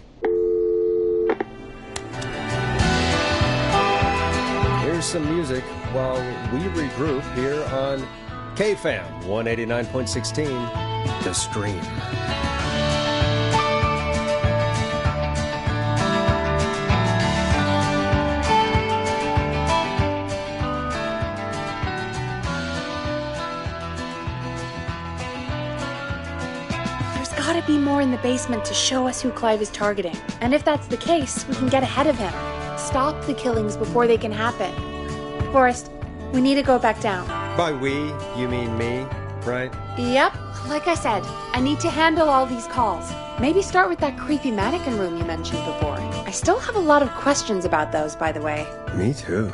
A: Here's some music while we regroup here on KFAM 189.16, The Stream.
C: Gotta be more in the basement to show us who Clive is targeting. And if that's the case, we can get ahead of him. Stop the killings before they can happen. Forrest, we need to go back down.
A: By we, you mean me, right?
C: Yep. Like I said, I need to handle all these calls. Maybe start with that creepy mannequin room you mentioned before. I still have a lot of questions about those, by the way.
A: Me too.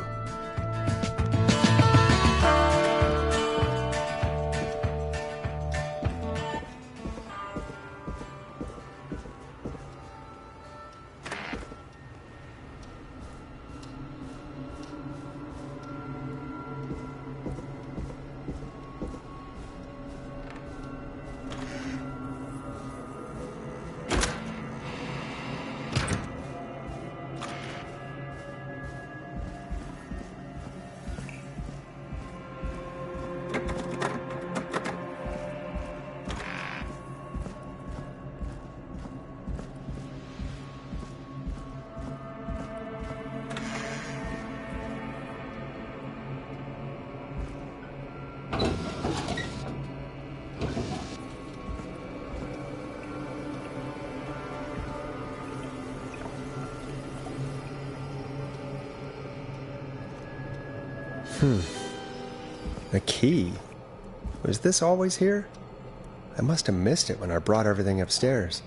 A: A key? Was this always here? I must have missed it when I brought everything upstairs.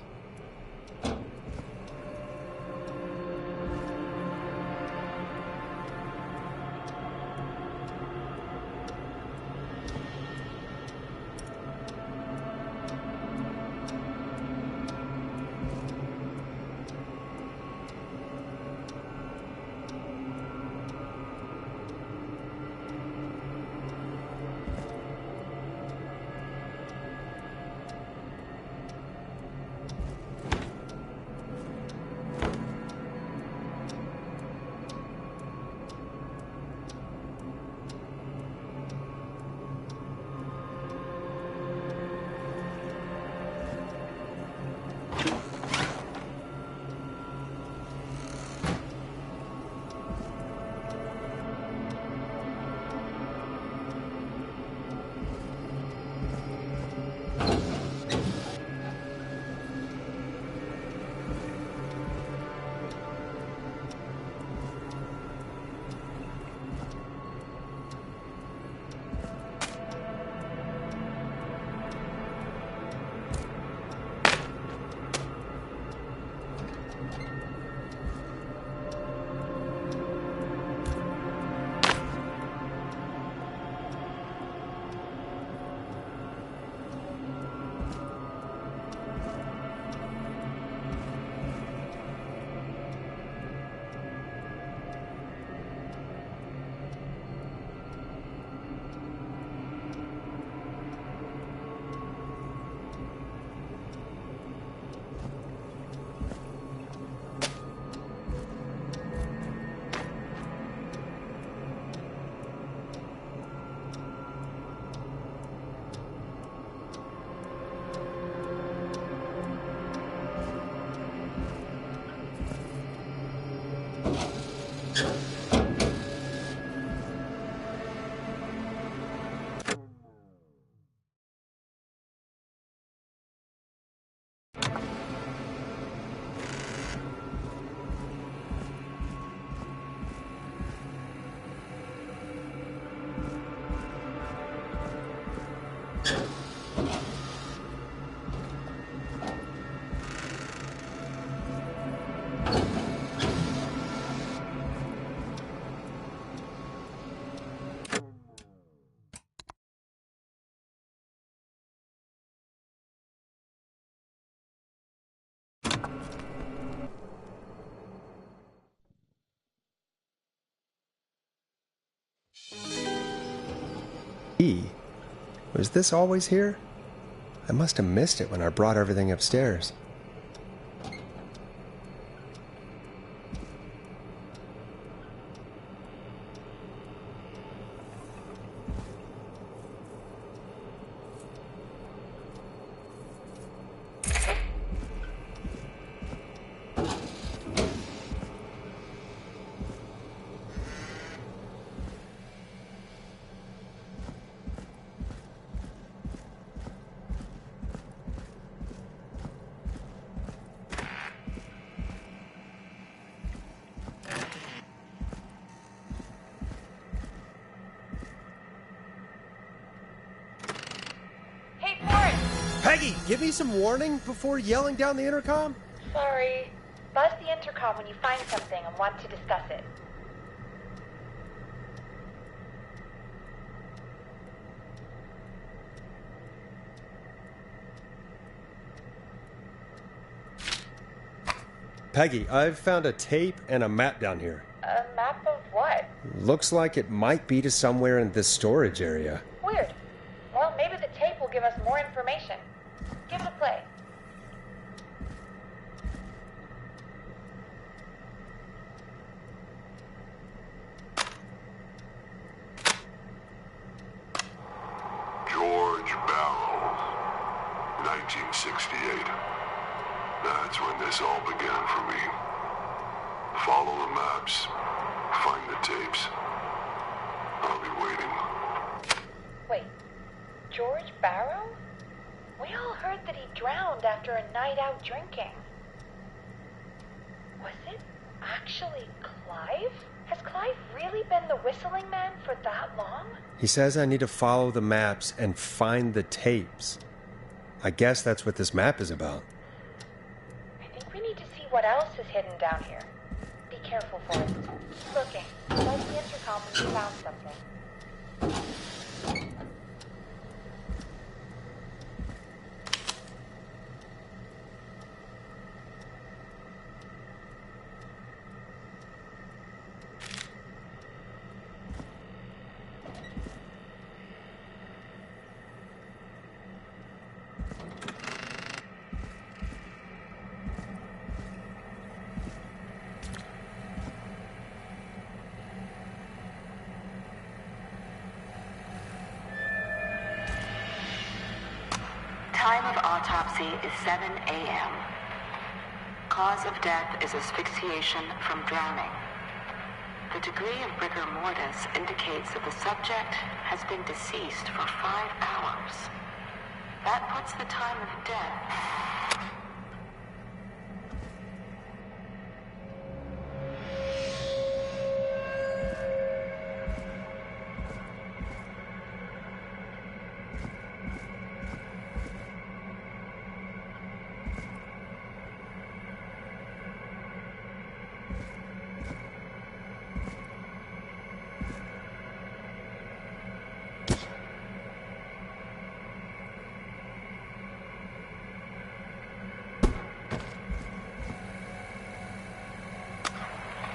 A: Was this always here? I must have missed it when I brought everything upstairs. Peggy, give me some warning before yelling down the intercom.
K: Sorry. Buzz the intercom when you find something and want to discuss it.
A: Peggy, I've found a tape and a map down here.
K: A map of what?
A: Looks like it might be to somewhere in this storage area.
K: Weird. Well, maybe the tape will give us more information. Give it a play.
L: George Barrow, 1968. That's when this all began for me. Follow the maps, find the tapes. I'll be waiting.
K: Wait, George Barrow? We all heard that he drowned after a night out drinking. Was it actually Clive? Has Clive really been the whistling man for that long?
A: He says I need to follow the maps and find the tapes. I guess that's what this map is about.
K: I think we need to see what else is hidden down here. Be careful, Forrest. Keep looking. Buzz the intercom when you found something.
M: Time of autopsy is 7 a.m. Cause of death is asphyxiation from drowning. The degree of rigor mortis indicates that the subject has been deceased for 5 hours. That puts the time of death...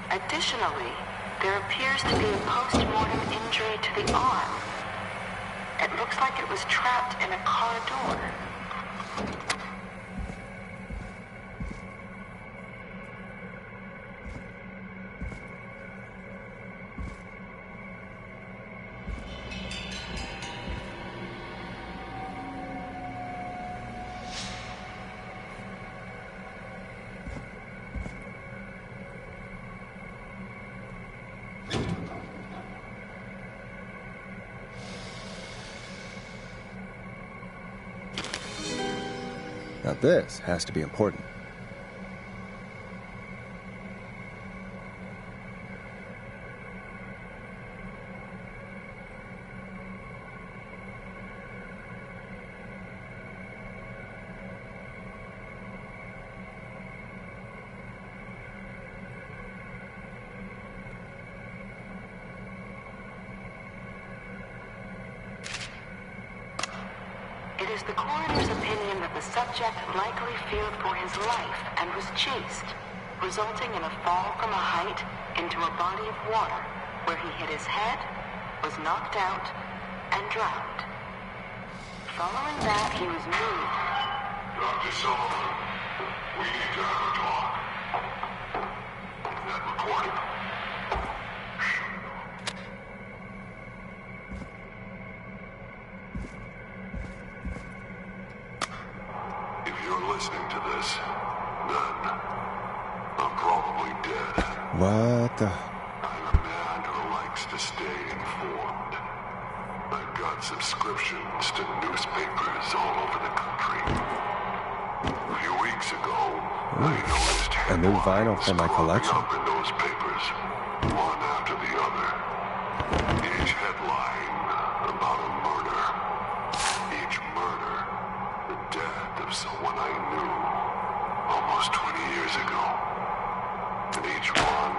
M: Additionally, there appears to be a post-mortem injury to the arm. It looks like it was trapped in a car door.
A: Now this has to be important.
M: is the coroner's opinion that the subject likely feared for his life and was chased, resulting in a fall from a height into a body of water where he hit his head, was knocked out, and drowned. Following that, he was moved.
L: Dr. Sullivan, we need to have a talk. Is that recorded? If you're listening to this, then I'm probably dead.
A: What the...
L: I'm a man who likes to stay informed. I've got subscriptions to newspapers all over the country. A few weeks ago, I noticed
A: a new vinyl for my collection.
L: up in those papers, one after the other. Each headline about a murder. Each murder, the death of someone I knew almost 20 years ago. And each one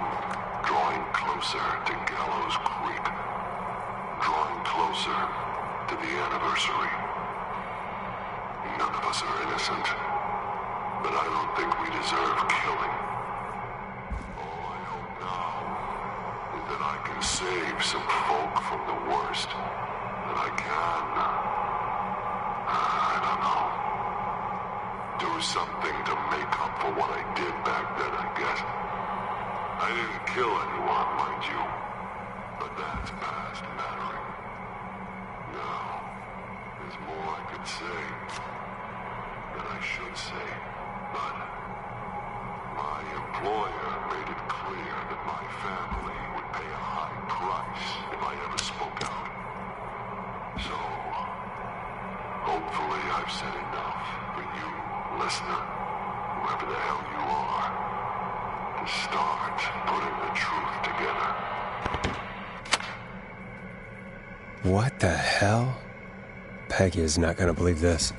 L: drawing closer to Gallows Creek. Drawing closer to the anniversary. None of us are innocent, but I don't think we deserve killing. All I hope now is that I can save some folk from the worst. That I can, I don't know, do something to make up for what I did back then, I guess. I didn't kill anyone, mind you, but that's past mattering. Now, there's more I could say, that I should say, but my employer made it clear that my family would pay a high price if I ever spoke out. So, hopefully I've said enough for you, listener, whoever the hell you are, to start putting the truth together.
A: What the hell? Peggy is not gonna believe this.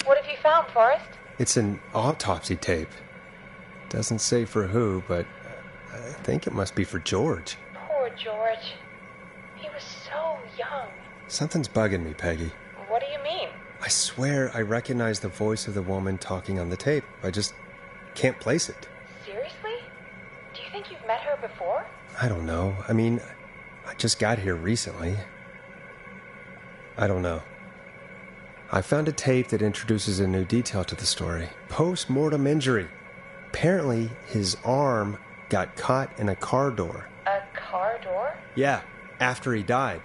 K: What have you found, Forrest?
A: It's an autopsy tape. Doesn't say for who, but I think it must be for George.
K: Poor George. He was so young.
A: Something's bugging me, Peggy.
K: What do you mean?
A: I swear I recognize the voice of the woman talking on the tape. I just can't place it.
K: Seriously? Do you think you've met her before?
A: I don't know. I mean, I just got here recently. I don't know. I found a tape that introduces a new detail to the story. Post-mortem injury. Apparently, his arm got caught in a car door.
K: A car door?
A: Yeah, after he died.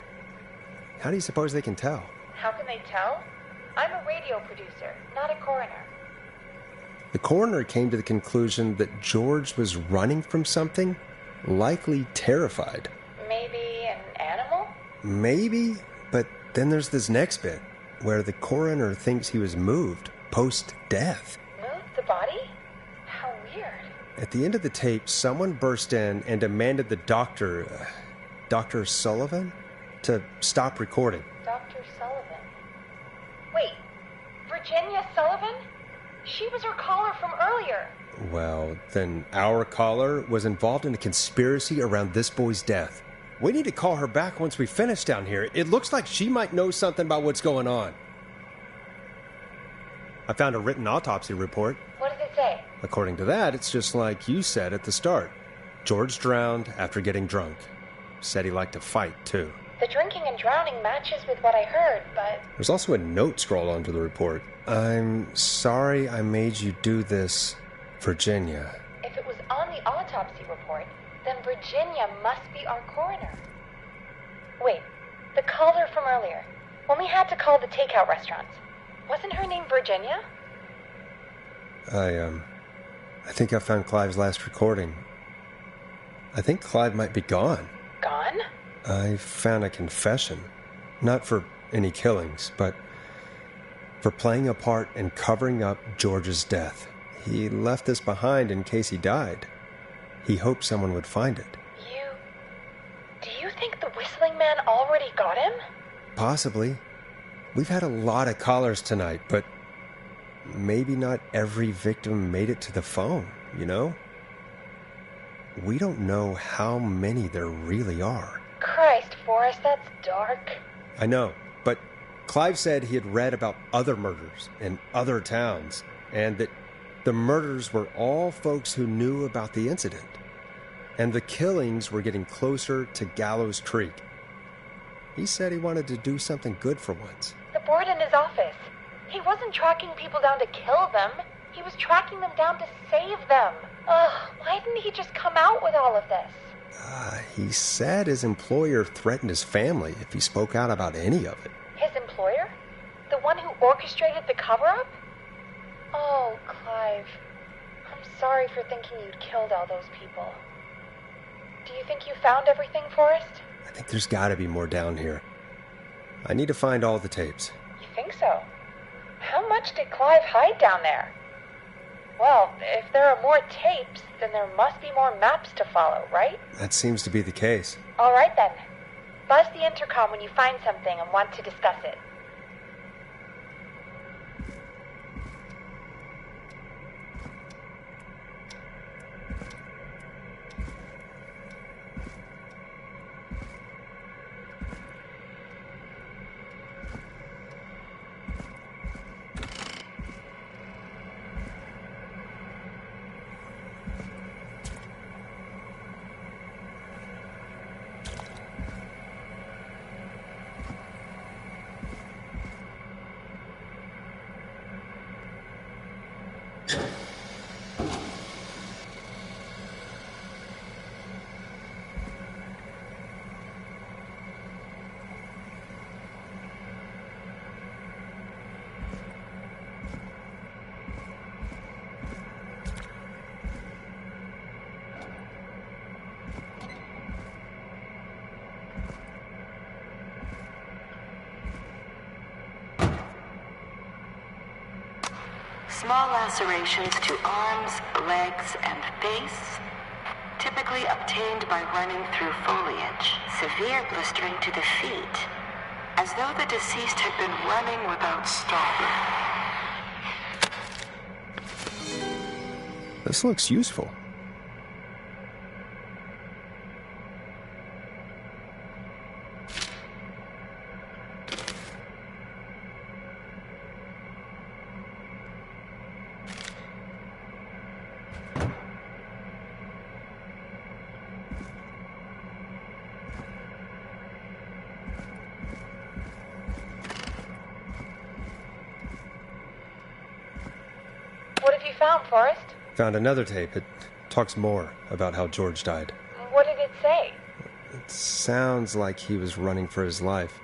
A: How do you suppose they can tell?
K: How can they tell? I'm a radio producer, not a coroner.
A: The coroner came to the conclusion that George was running from something, likely terrified.
K: Maybe an animal?
A: Maybe, but then there's this next bit, where the coroner thinks he was moved post-death.
K: Moved the body? How weird.
A: At the end of the tape, someone burst in and demanded the doctor, Dr. Sullivan, to stop recording.
K: Dr. Sullivan? Wait, Virginia Sullivan? She was our caller from earlier.
A: Well, then our caller was involved in a conspiracy around this boy's death. We need to call her back once we finish down here. It looks like she might know something about what's going on. I found a written autopsy report.
K: What does it say?
A: According to that, it's just like you said at the start. George drowned after getting drunk. Said he liked to fight, too.
K: The drinking and drowning matches with what I heard, but...
A: There's also a note scrawled onto the report. I'm sorry I made you do this, Virginia.
K: If it was on the autopsy report, then Virginia must be our coroner. Wait, the caller from earlier, when we had to call the takeout restaurants, wasn't her name Virginia?
A: I think I found Clive's last recording. I think Clive might be gone.
K: Gone?
A: I found a confession. Not for any killings, but for playing a part in covering up George's death. He left this behind in case he died. He hoped someone would find it.
K: Do you think the Whistling Man already got him?
A: Possibly. We've had a lot of callers tonight, but maybe not every victim made it to the phone, you know? We don't know how many there really are.
K: Christ, Forrest, that's dark.
A: I know, but Clive said he had read about other murders in other towns, and that the murders were all folks who knew about the incident. And the killings were getting closer to Gallows Creek. He said he wanted to do something good for once.
K: The board in his office. He wasn't tracking people down to kill them. He was tracking them down to save them. Ugh, why didn't he just come out with all of this?
A: He said his employer threatened his family if he spoke out about any of it.
K: His employer? The one who orchestrated the cover-up? Oh, Clive. I'm sorry for thinking you'd killed all those people. Do you think you found everything, Forrest?
A: I think there's gotta be more down here. I need to find all the tapes.
K: You think so? How much did Clive hide down there? Well, if there are more tapes, then there must be more maps to follow, right?
A: That seems to be the case.
K: All right, then. Buzz the intercom when you find something and want to discuss it.
M: Small lacerations to arms, legs, and face, typically obtained by running through foliage. Severe blistering to the feet, as though the deceased had been running without stopping.
A: This looks useful.
K: What have you found, Forrest?
A: Found another tape. It talks more about how George died.
K: What did it say?
A: It sounds like he was running for his life.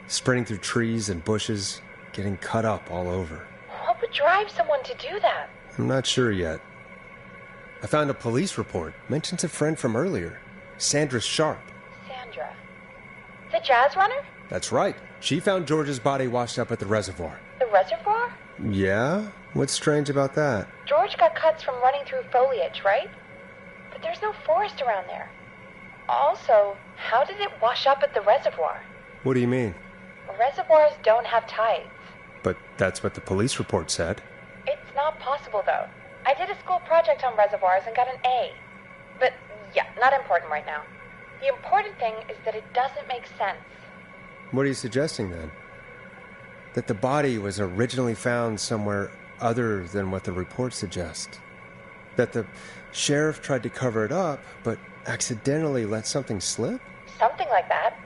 A: Sprinting through trees and bushes, getting cut up all over.
K: What would drive someone to do that?
A: I'm not sure yet. I found a police report. Mentions a friend from earlier. Sandra Sharp.
K: Sandra. The jazz runner?
A: That's right. She found George's body washed up at the reservoir.
K: The reservoir?
A: Yeah? What's strange about that?
K: George got cuts from running through foliage, right? But there's no forest around there. Also, how did it wash up at the reservoir?
A: What do you mean?
K: Reservoirs don't have tides.
A: But that's what the police report said.
K: It's not possible, though. I did a school project on reservoirs and got an A. But, yeah, not important right now. The important thing is that it doesn't make sense.
A: What are you suggesting, then? That the body was originally found somewhere other than what the report suggests? That the sheriff tried to cover it up, but accidentally let something slip?
K: Something like that.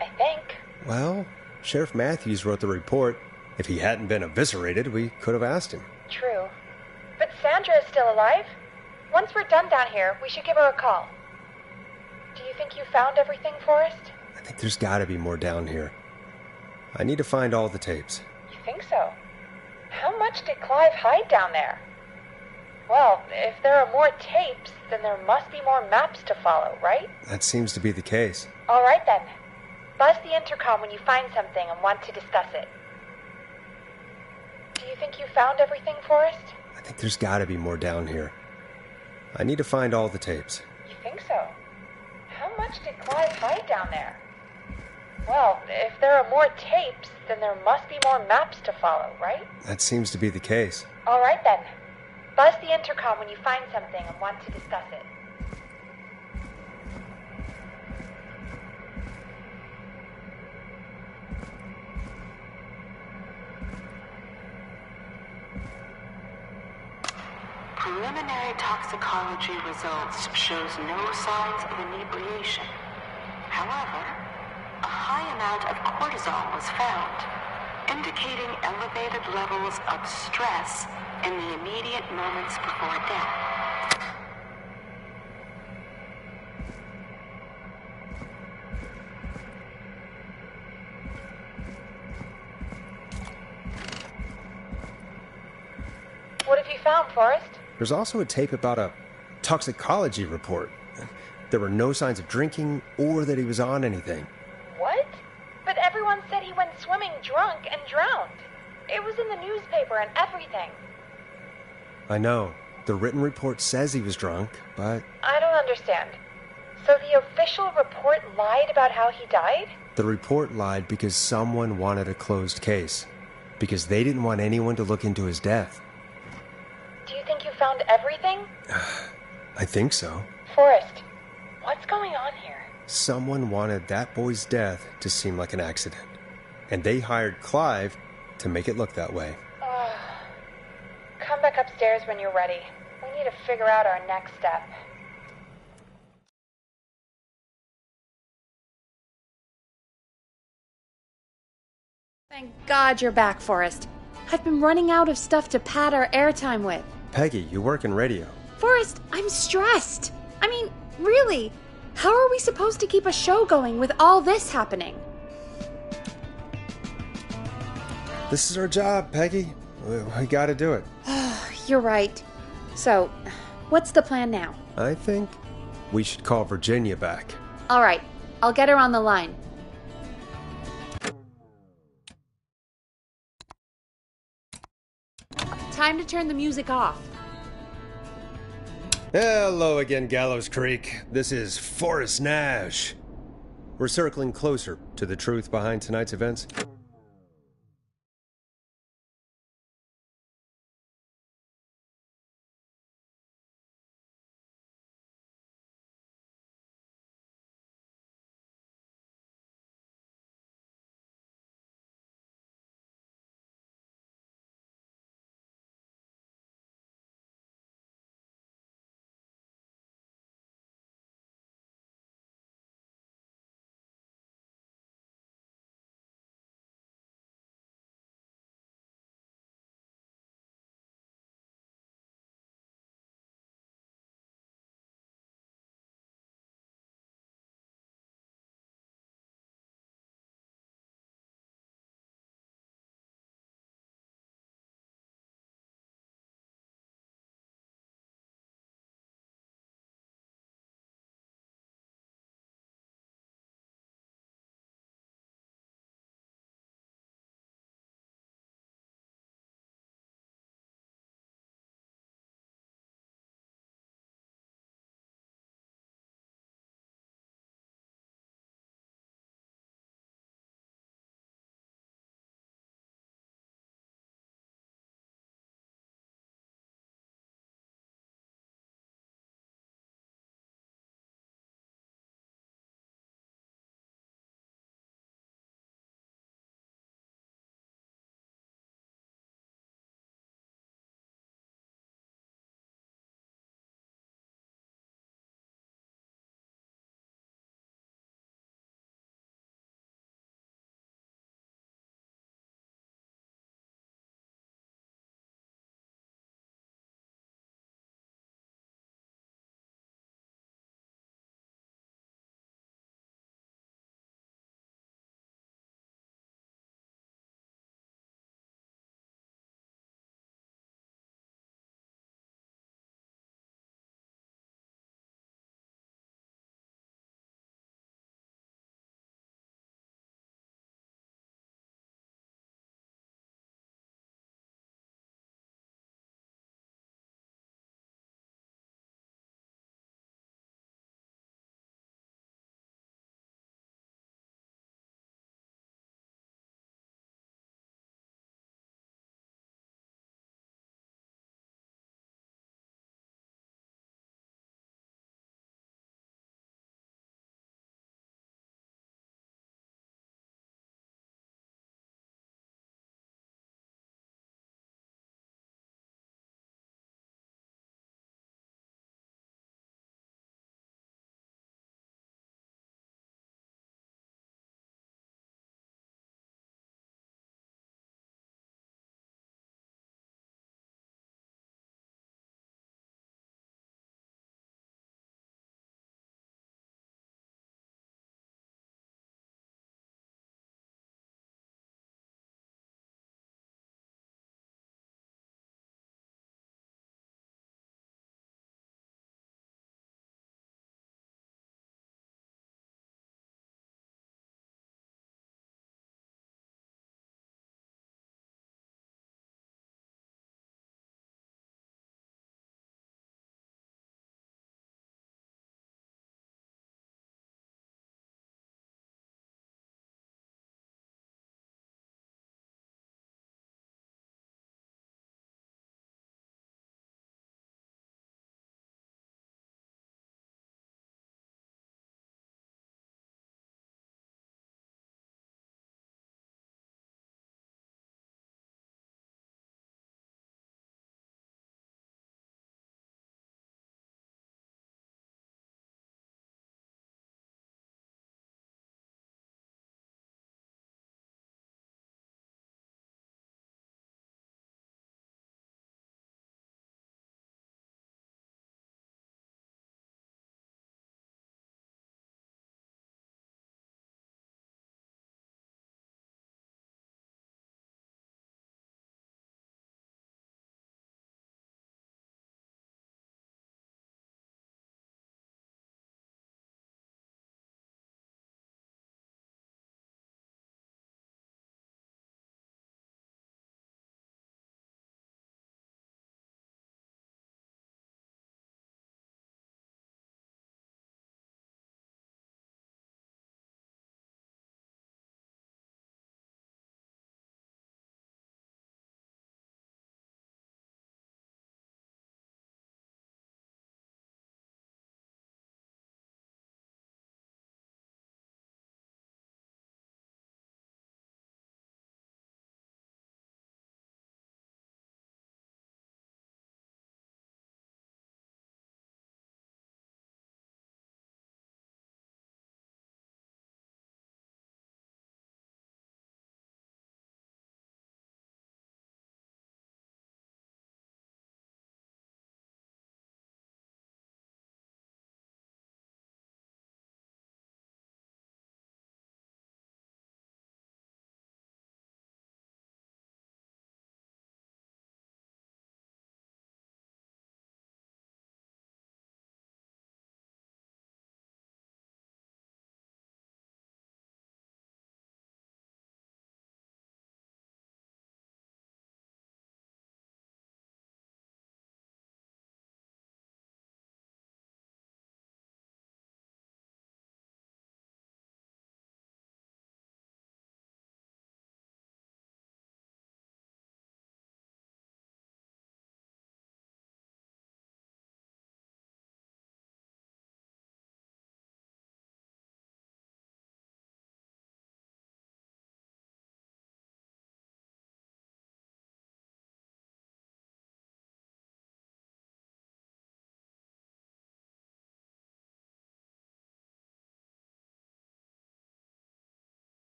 K: I think.
A: Well, Sheriff Matthews wrote the report. If he hadn't been eviscerated, we could have asked him.
K: True. But Sandra is still alive. Once we're done down here, we should give her a call. Do you think you found everything, Forrest?
A: I think there's gotta be more down here. I need to find all the tapes.
K: You think so? How much did Clive hide down there? Well, if there are more tapes, then there must be more maps to follow, right?
A: That seems to be the case.
K: All right, then. Buzz the intercom when you find something and want to discuss it. Do you think you found everything, Forrest?
A: I think there's gotta be more down here. I need to find all the tapes.
K: You think so? How much did Clive hide down there? Well, if there are more tapes, then there must be more maps to follow, right?
A: That seems to be the case.
K: All right, then. Buzz the intercom when you find something and want to discuss it.
M: Preliminary toxicology results shows no signs of inebriation. However, a high amount of cortisol was found, indicating elevated levels of stress in the immediate moments before death.
K: What have you found, Forrest?
A: There's also a tape about a toxicology report. There were no signs of drinking or that he was on anything.
K: What? But everyone said he went swimming drunk and drowned. It was in the newspaper and everything.
A: I know. The written report says he was drunk, but...
K: I don't understand. So the official report lied about how he died?
A: The report lied because someone wanted a closed case. Because they didn't want anyone to look into his death.
K: Do you think you found everything?
A: I think so.
K: Forrest, what's going on here?
A: Someone wanted that boy's death to seem like an accident. And they hired Clive to make it look that way.
K: Come back upstairs when you're ready. We need to figure out our next step.
C: Thank God you're back, Forrest. I've been running out of stuff to pad our airtime with.
A: Peggy, you work in radio.
C: Forrest, I'm stressed. I mean, really, how are we supposed to keep a show going with all this happening?
A: This is our job, Peggy. We gotta do it.
C: You're right. So, what's the plan now?
A: I think we should call Virginia back.
C: All right, I'll get her on the line. Time to turn the music off.
A: Hello again, Gallows Creek. This is Forrest Nash. We're circling closer to the truth behind tonight's events.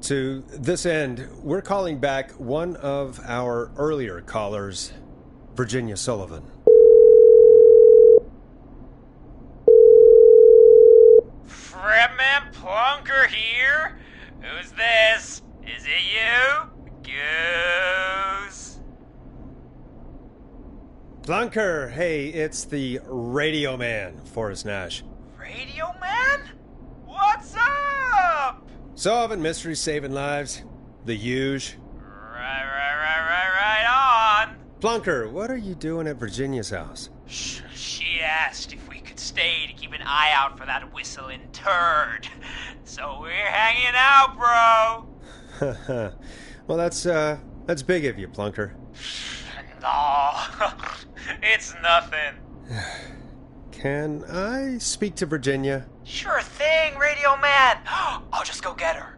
A: To this end, we're calling back one of our earlier callers, Virginia Sullivan.
N: Fredman Plunker here? Who's this? Is it you? Goose?
A: Plunker, hey, it's the Radio Man, Forrest Nash.
N: Radio Man? What's up?
A: Solving mysteries, saving lives. The huge.
N: Right on.
A: Plunker, what are you doing at Virginia's house?
N: She asked if we could stay to keep an eye out for that whistling turd. So we're hanging out, bro.
A: Well, that's big of you, Plunker.
N: No, it's nothing.
A: Can I speak to Virginia?
N: Sure thing, Radio Man. I'll just go get her.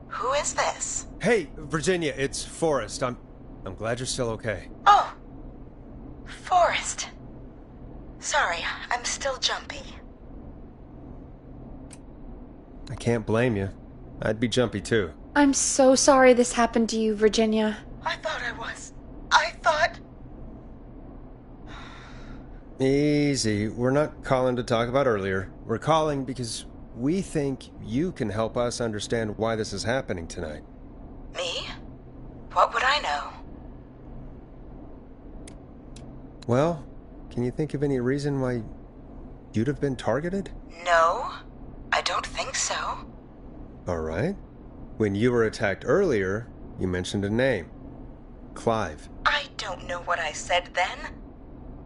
F: Who is this?
A: Hey, Virginia, it's Forrest. I'm glad you're still okay.
F: Oh, Forrest. Sorry, I'm still jumpy.
A: I can't blame you. I'd be jumpy too.
C: I'm so sorry this happened to you, Virginia.
F: I thought I was. I thought...
A: Easy. We're not calling to talk about earlier. We're calling because we think you can help us understand why this is happening tonight.
F: Me? What would I know?
A: Well, can you think of any reason why you'd have been targeted?
F: No, I don't think so.
A: All right. When you were attacked earlier, you mentioned a name. Clive.
F: I don't know what I said then.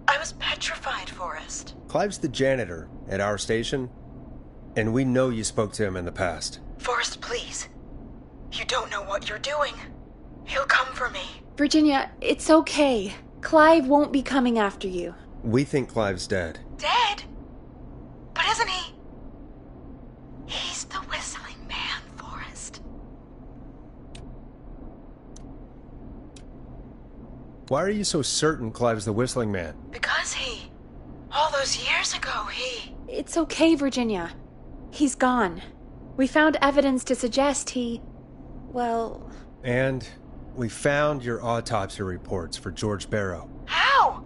F: I was petrified, Forrest.
A: Clive's the janitor at our station, and we know you spoke to him in the past.
F: Forrest, please. You don't know what you're doing. He'll come for me.
C: Virginia, it's okay. Clive won't be coming after you.
A: We think Clive's dead.
F: Dead? But isn't he? He's the whistling man, Forrest.
A: Why are you so certain Clive's the whistling man?
F: Because all those years ago,
C: It's okay, Virginia. He's gone. We found evidence to suggest well...
A: And we found your autopsy reports for George Barrow.
F: How?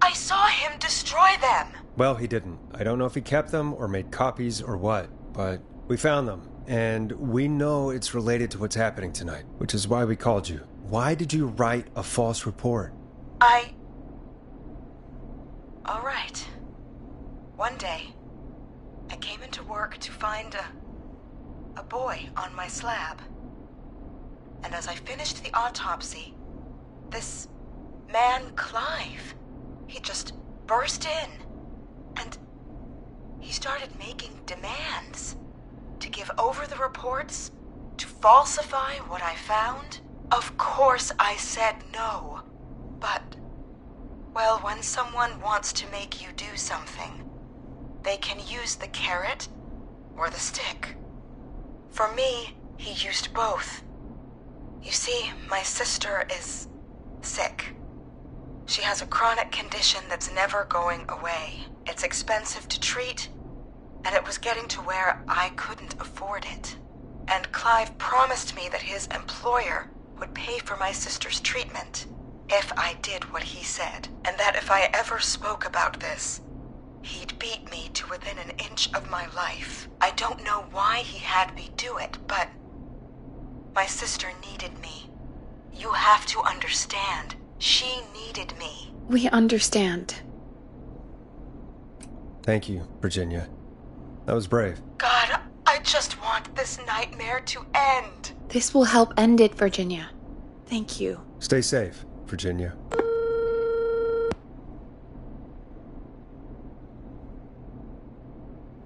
F: I saw him destroy them.
A: Well, he didn't. I don't know if he kept them or made copies or what, but we found them. And we know it's related to what's happening tonight, which is why we called you. Why did you write a false report?
F: All right. One day, I came into work to find a boy on my slab. And as I finished the autopsy, this man, Clive, he just burst in. And he started making demands to give over the reports, to falsify what I found. Of course I said no. But, well, when someone wants to make you do something, they can use the carrot or the stick. For me, he used both. You see, my sister is sick. She has a chronic condition that's never going away. It's expensive to treat, and it was getting to where I couldn't afford it. And Clive promised me that his employer would pay for my sister's treatment if I did what he said, and that if I ever spoke about this, he'd beat me to within an inch of my life. I don't know why he had me do it, but my sister needed me. You have to understand. She needed me.
C: We understand.
A: Thank you, Virginia. That was brave.
F: God, I just want this nightmare to end.
C: This will help end it, Virginia. Thank you.
A: Stay safe, Virginia.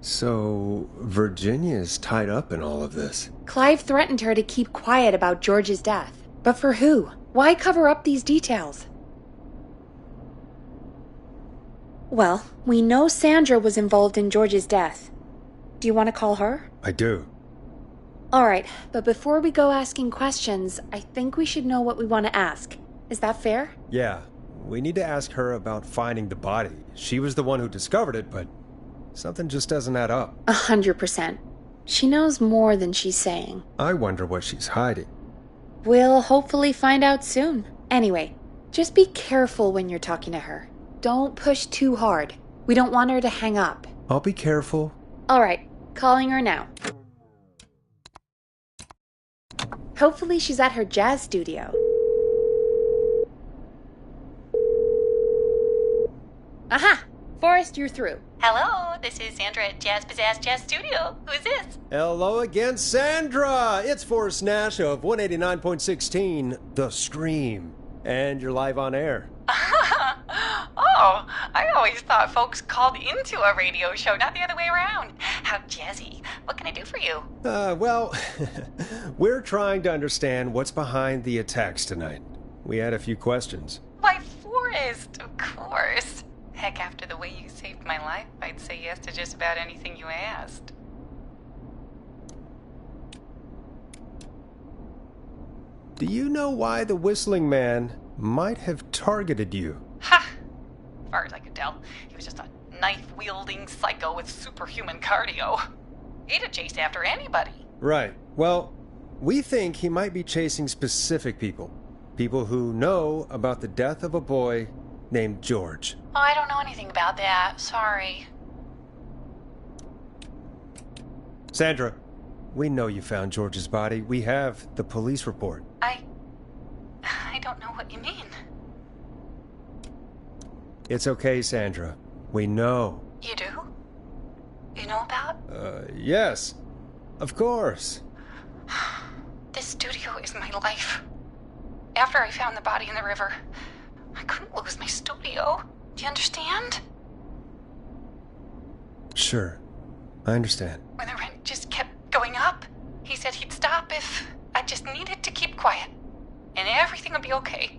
A: So, Virginia's tied up in all of this.
C: Clive threatened her to keep quiet about George's death. But for who? Why cover up these details? Well, we know Sandra was involved in George's death. Do you want to call her?
A: I do.
C: Alright, but before we go asking questions, I think we should know what we want to ask. Is that fair?
A: Yeah, we need to ask her about finding the body. She was the one who discovered it, but something just doesn't add up.
C: 100%. She knows more than she's saying.
A: I wonder what she's hiding.
C: We'll hopefully find out soon. Anyway, just be careful when you're talking to her. Don't push too hard. We don't want her to hang up.
A: I'll be careful.
C: All right, calling her now. Hopefully she's at her jazz studio. Aha! Forrest, you're through.
I: Hello, this is Sandra at Jazz Pizzazz Jazz Studio. Who is this?
A: Hello again, Sandra! It's Forrest Nash of 189.16, The Stream. And you're live on air.
I: Oh, I always thought folks called into a radio show, not the other way around. How jazzy. What can I do for you?
A: Well, we're trying to understand what's behind the attacks tonight. We had a few questions.
I: Why, Forrest, of course. Heck, after the way you saved my life, I'd say yes to just about anything you asked.
A: Do you know why the Whistling Man might have targeted you?
I: Ha! As far as I could tell, he was just a knife-wielding psycho with superhuman cardio. He'd have chased after anybody.
A: Right. Well, we think he might be chasing specific people. People who know about the death of a boy named George.
I: Oh, I don't know anything about that. Sorry.
A: Sandra, we know you found George's body. We have the police report.
I: I don't know what you mean.
A: It's okay, Sandra. We know.
I: You do? You know about?
A: Yes. Of course.
I: This studio is my life. After I found the body in the river, I couldn't lose my studio. Do you understand?
A: Sure. I understand.
I: When the rent just kept going up, he said he'd stop if I just needed to keep quiet. And everything would be okay.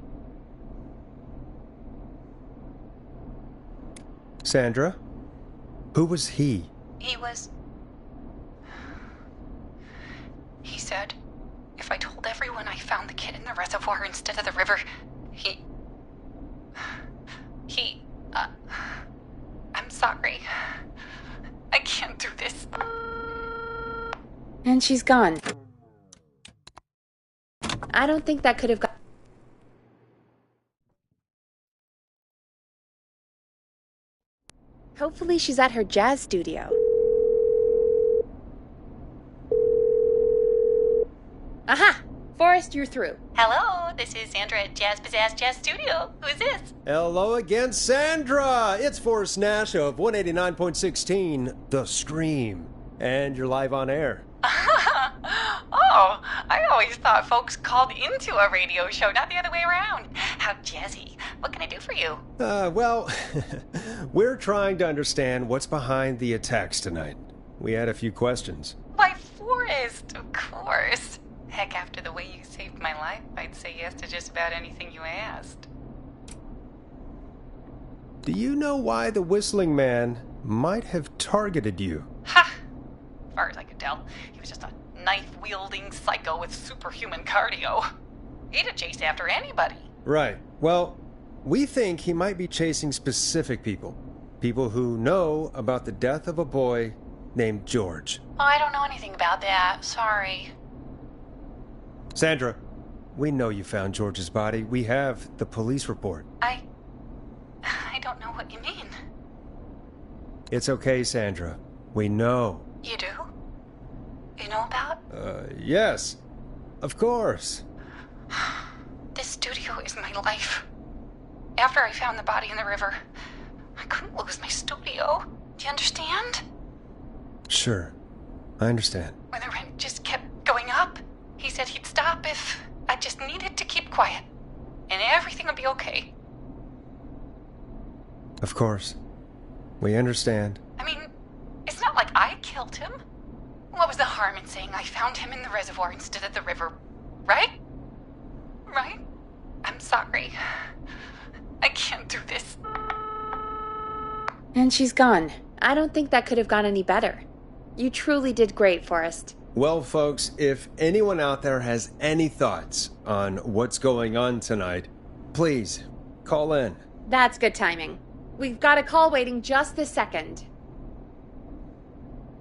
A: Sandra? Who was he?
I: He said if I told everyone I found the kid in the reservoir instead of the river, I'm sorry. I can't do this.
C: And she's gone. I don't think that could have got... Hopefully she's at her jazz studio. Aha! Forrest, you're through.
I: Hello, this is Sandra at Jazz Pizzazz Jazz Studio. Who is this?
A: Hello again, Sandra! It's Forrest Nash of 189.16, The Stream. And you're live on air.
I: Oh, I always thought folks called into a radio show, not the other way around. How jazzy. What can I do for you?
A: Well, we're trying to understand what's behind the attacks tonight. We had a few questions.
I: Why, Forrest, of course. Heck, after the way you saved my life, I'd say yes to just about anything you asked.
A: Do you know why the Whistling Man might have targeted you?
I: Ha! As far as I could tell, he was just a knife-wielding psycho with superhuman cardio. He'd have chased after anybody.
A: Right. Well, we think he might be chasing specific people. People who know about the death of a boy named George.
I: Oh, I don't know anything about that. Sorry.
A: Sandra, we know you found George's body. We have the police report.
I: I don't know what you mean.
A: It's okay, Sandra. We know.
I: You do? You know about?
A: Yes. Of course.
I: This studio is my life. After I found the body in the river, I couldn't lose my studio. Do you understand?
A: Sure. I understand.
I: When the rent just kept going up, he said he'd stop if I just needed to keep quiet. And everything would be okay.
A: Of course. We understand.
I: I mean, it's not like I killed him. What was the harm in saying I found him in the reservoir instead of the river? Right? Right? I'm sorry. I can't do this.
C: And she's gone. I don't think that could have gone any better. You truly did great, Forrest.
A: Well, folks, if anyone out there has any thoughts on what's going on tonight, please call in.
C: That's good timing. We've got a call waiting just this second.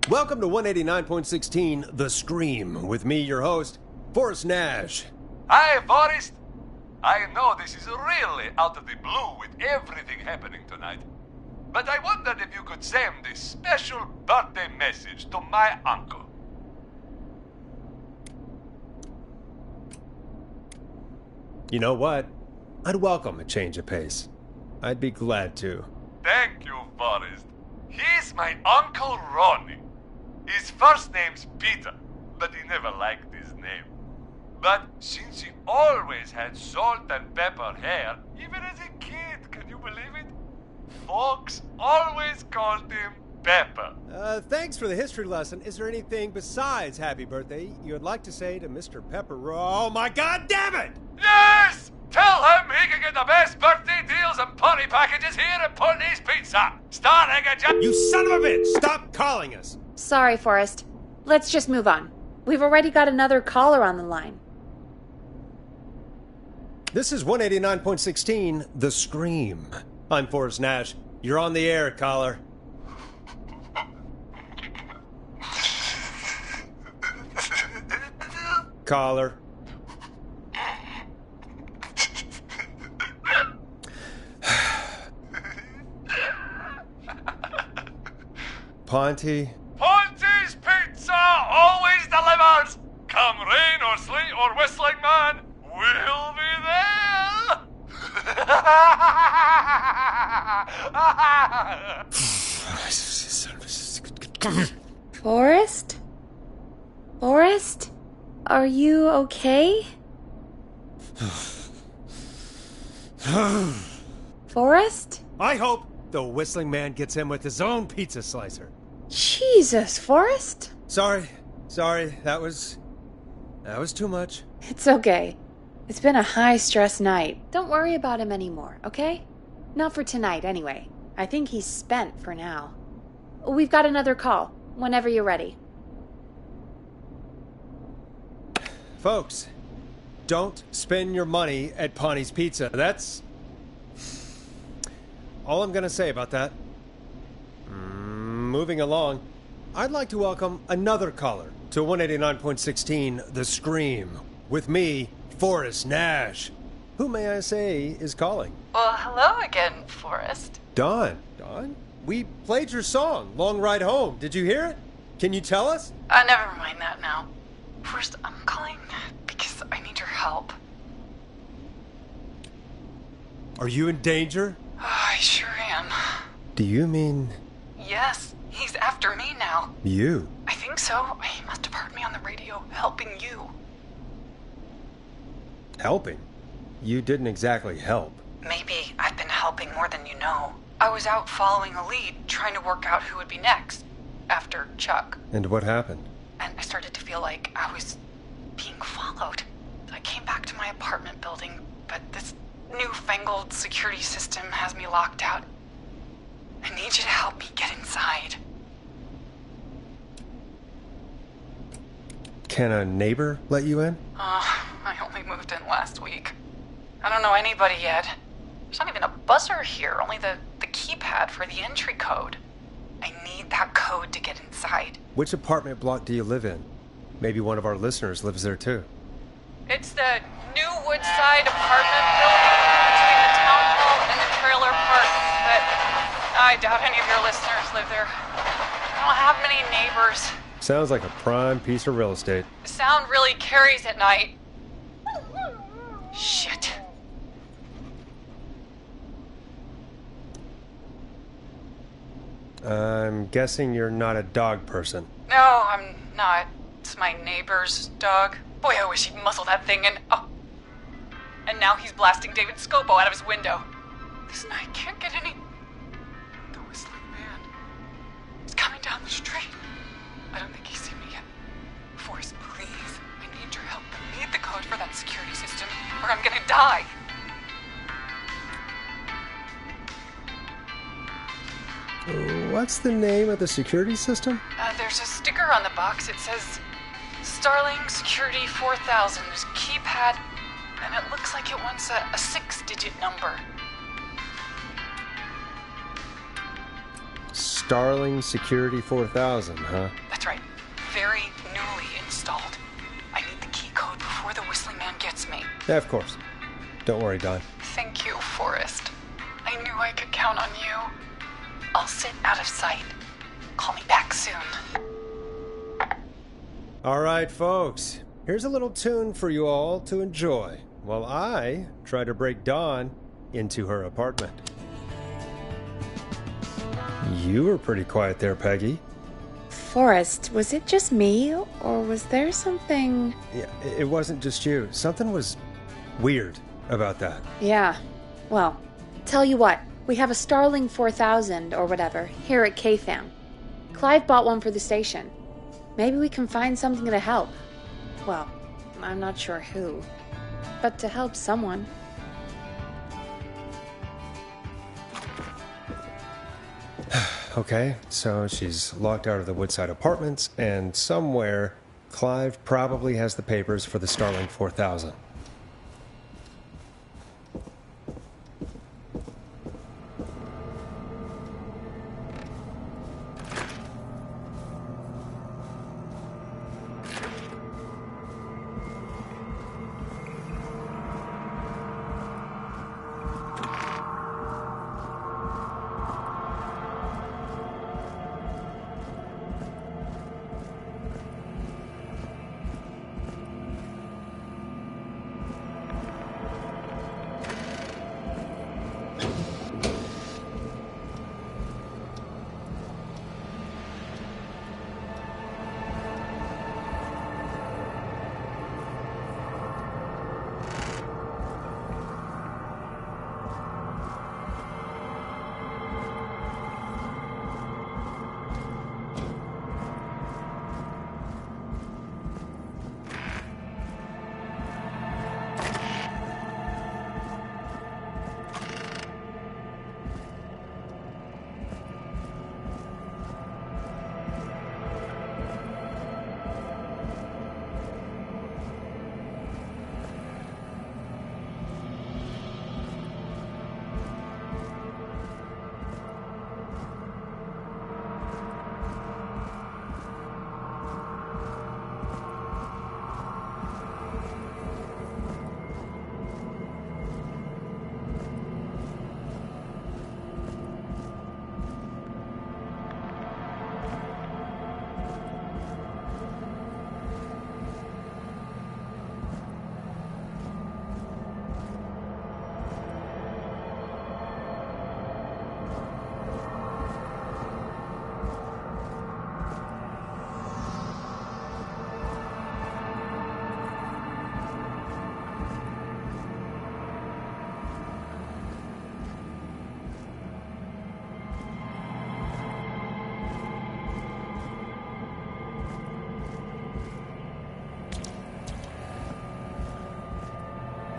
A: Welcome to 189.16 The Scream, with me, your host, Forrest Nash.
B: Hi, Forrest. I know this is really out of the blue with everything happening tonight, but I wondered if you could send this special birthday message to my uncle.
A: You know what? I'd welcome a change of pace. I'd be glad to.
B: Thank you, Forrest. He's my Uncle Ronnie. His first name's Peter, but he never liked his name. But since he always had salt and pepper hair, even as a kid, can you believe it? Folks always called him Pepper.
A: Thanks for the history lesson. Is there anything besides happy birthday you would like to say to Mr. Pepper? Oh my god damn it!
B: Yes! Tell him he can get the best birthday deals and party packages here at Putney's Pizza. Starting at
A: You son of a bitch! Stop calling us!
C: Sorry, Forrest. Let's just move on. We've already got another caller on the line.
A: This is 189.16 The Scream. I'm Forrest Nash. You're on the air, caller. Caller. Ponty.
B: Ponty's Pizza always delivers. Come rain or sleet or whistling man, we'll be there.
C: Forrest? Forrest? Are you okay? Forrest?
A: I hope the whistling man gets in with his own pizza slicer.
C: Jesus, Forrest?
A: Sorry. That was too much.
C: It's okay. It's been a high-stress night. Don't worry about him anymore, okay? Not for tonight, anyway. I think he's spent for now. We've got another call, whenever you're ready.
A: Folks, don't spend your money at Ponty's Pizza. That's all I'm gonna say about that. Moving along, I'd like to welcome another caller to 189.16 The Scream, with me, Forrest Nash. Who, may I say, is calling?
I: Well, hello again, Forrest.
A: Dawn, we played your song, Long Ride Home. Did you hear it? Can you tell us?
I: Never mind that now. First, I'm calling because I need your help.
A: Are you in danger?
I: I sure am.
A: Do you mean...
I: Yes, he's after me now.
A: You?
I: I think so. He must have heard me on the radio helping you.
A: Helping? You didn't exactly help.
I: Maybe I've been helping more than you know. I was out following a lead, trying to work out who would be next, after Chuck.
A: And what happened?
I: And I started to feel like I was being followed. I came back to my apartment building, but this newfangled security system has me locked out. I need you to help me get inside.
A: Can a neighbor let you in?
I: I only moved in last week. I don't know anybody yet. There's not even a buzzer here, only the keypad for the entry code. I need that code to get inside.
A: Which apartment block do you live in? Maybe one of our listeners lives there too.
I: It's the New Woodside apartment building between the town hall and the trailer park, but I doubt any of your listeners live there. I don't have many neighbors.
A: Sounds like a prime piece of real estate.
I: The sound really carries at night. Shit.
A: I'm guessing you're not a dog person.
I: No, I'm not. It's my neighbor's dog. Boy, I wish he'd muzzle that thing and... Oh. And now he's blasting David Scopo out of his window. This night can't get any... The whistling man. He's coming down the street. I don't think he's seen me yet. Forrest, please. I need your help. I need the code for that security system, or I'm gonna die.
A: What's the name of the security system?
I: There's a sticker on the box. It says Starling Security 4000. There's a keypad, and it looks like it wants a 6-digit number.
A: Starling Security 4000, huh?
I: That's right. Very newly installed. I need the key code before the Whistling Man gets me.
A: Yeah, of course. Don't worry, Don.
I: Thank you, Forrest. I knew I could count on you. I'll sit out of sight. Call me back soon.
A: All right, folks. Here's a little tune for you all to enjoy while I try to break Dawn into her apartment. You were pretty quiet there, Peggy.
C: Forrest, was it just me, or was there something...
A: Yeah, it wasn't just you. Something was weird about that.
C: Yeah. Well, tell you what. We have a Starling 4000, or whatever, here at KFAM. Clive bought one for the station. Maybe we can find something to help. Well, I'm not sure who. But to help someone.
A: Okay, so she's locked out of the Woodside Apartments, and somewhere, Clive probably has the papers for the Starling 4000.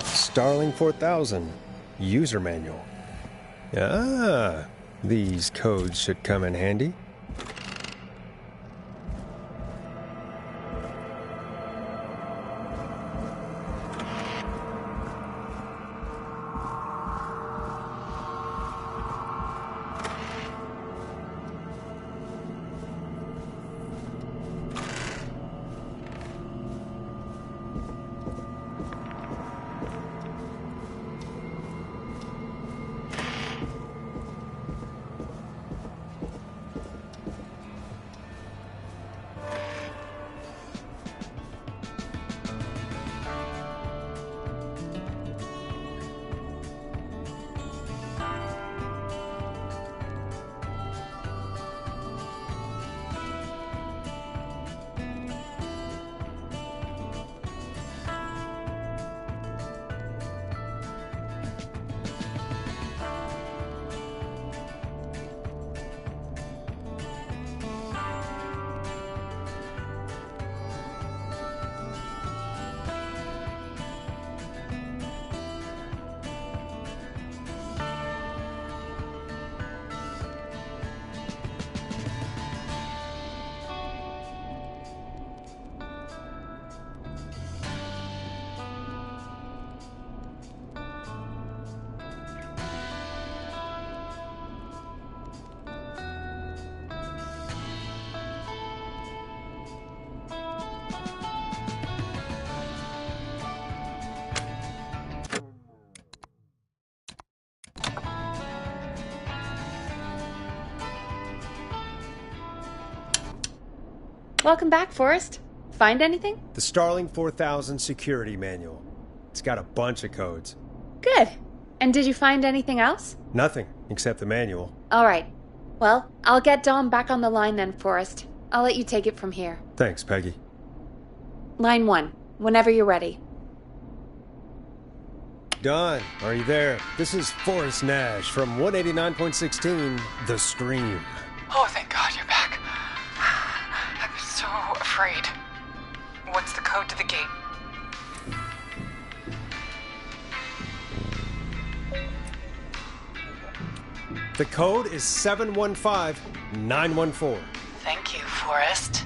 A: Starling 4000 user manual. Ah, these codes should come in handy.
C: Welcome back, Forrest. Find anything?
A: The Starling 4000 security manual. It's got a bunch of codes.
C: Good. And did you find anything else?
A: Nothing, except the manual.
C: All right. Well, I'll get Dom back on the line then, Forrest. I'll let you take it from here.
A: Thanks, Peggy.
C: Line 1, whenever you're ready.
A: Don, are you there? This is Forrest Nash from 189.16, The Scream.
I: Oh, thank God you're back. I've been so afraid. What's the code to the gate?
A: The code is 715914.
I: Thank you, Forrest.